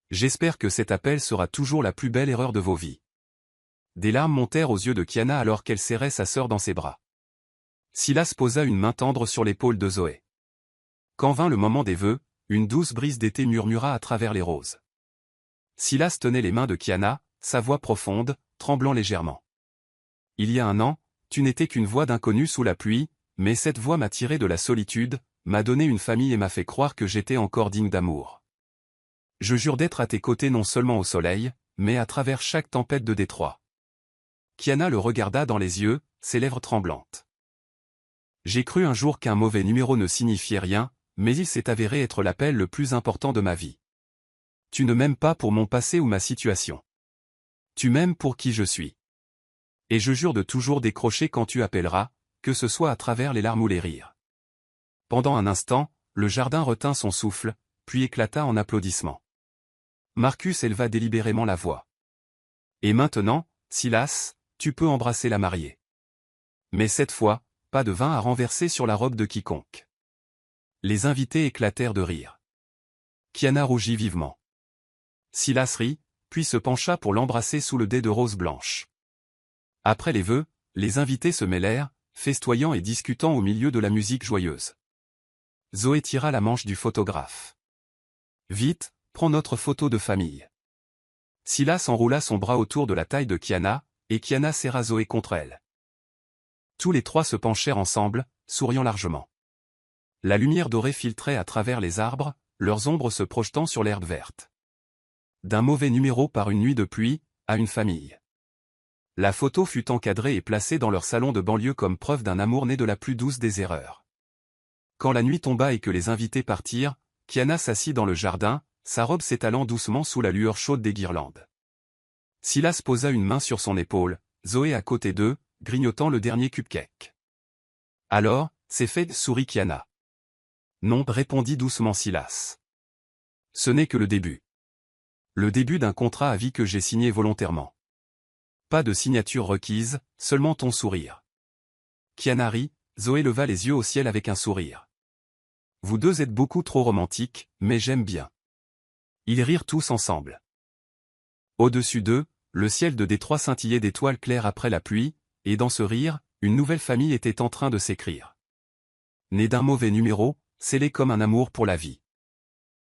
J'espère que cet appel sera toujours la plus belle erreur de vos vies. Des larmes montèrent aux yeux de Kiana alors qu'elle serrait sa sœur dans ses bras. Silas posa une main tendre sur l'épaule de Zoé. Quand vint le moment des vœux, une douce brise d'été murmura à travers les roses. Silas tenait les mains de Kiana, sa voix profonde, tremblant légèrement. Il y a un an, tu n'étais qu'une voix d'inconnu sous la pluie, mais cette voix m'a tiré de la solitude, m'a donné une famille et m'a fait croire que j'étais encore digne d'amour. Je jure d'être à tes côtés non seulement au soleil, mais à travers chaque tempête de Détroit. Kiana le regarda dans les yeux, ses lèvres tremblantes. J'ai cru un jour qu'un mauvais numéro ne signifiait rien, mais il s'est avéré être l'appel le plus important de ma vie. Tu ne m'aimes pas pour mon passé ou ma situation. Tu m'aimes pour qui je suis. Et je jure de toujours décrocher quand tu appelleras, que ce soit à travers les larmes ou les rires. Pendant un instant, le jardin retint son souffle, puis éclata en applaudissements. Marcus éleva délibérément la voix. Et maintenant, Silas, tu peux embrasser la mariée. Mais cette fois, pas de vin à renverser sur la robe de quiconque. Les invités éclatèrent de rire. Kiana rougit vivement. Silas rit, puis se pencha pour l'embrasser sous le dais de rose blanche. Après les vœux, les invités se mêlèrent, festoyant et discutant au milieu de la musique joyeuse. Zoé tira la manche du photographe. Vite, prends notre photo de famille. Silas enroula son bras autour de la taille de Kiana, et Kiana serra Zoé contre elle. Tous les trois se penchèrent ensemble, souriant largement. La lumière dorée filtrait à travers les arbres, leurs ombres se projetant sur l'herbe verte. D'un mauvais numéro par une nuit de pluie, à une famille. La photo fut encadrée et placée dans leur salon de banlieue comme preuve d'un amour né de la plus douce des erreurs. Quand la nuit tomba et que les invités partirent, Kiana s'assit dans le jardin, sa robe s'étalant doucement sous la lueur chaude des guirlandes. Silas posa une main sur son épaule, Zoé à côté d'eux, grignotant le dernier cupcake. Alors, c'est fait, sourit Kiana. Non, répondit doucement Silas. Ce n'est que le début. Le début d'un contrat à vie que j'ai signé volontairement. Pas de signature requise, seulement ton sourire. Kiana rit, Zoé leva les yeux au ciel avec un sourire. Vous deux êtes beaucoup trop romantiques, mais j'aime bien. Ils rirent tous ensemble. Au-dessus d'eux, le ciel de Détroit scintillait d'étoiles claires après la pluie, et dans ce rire, une nouvelle famille était en train de s'écrire. Née d'un mauvais numéro, scellée comme un amour pour la vie.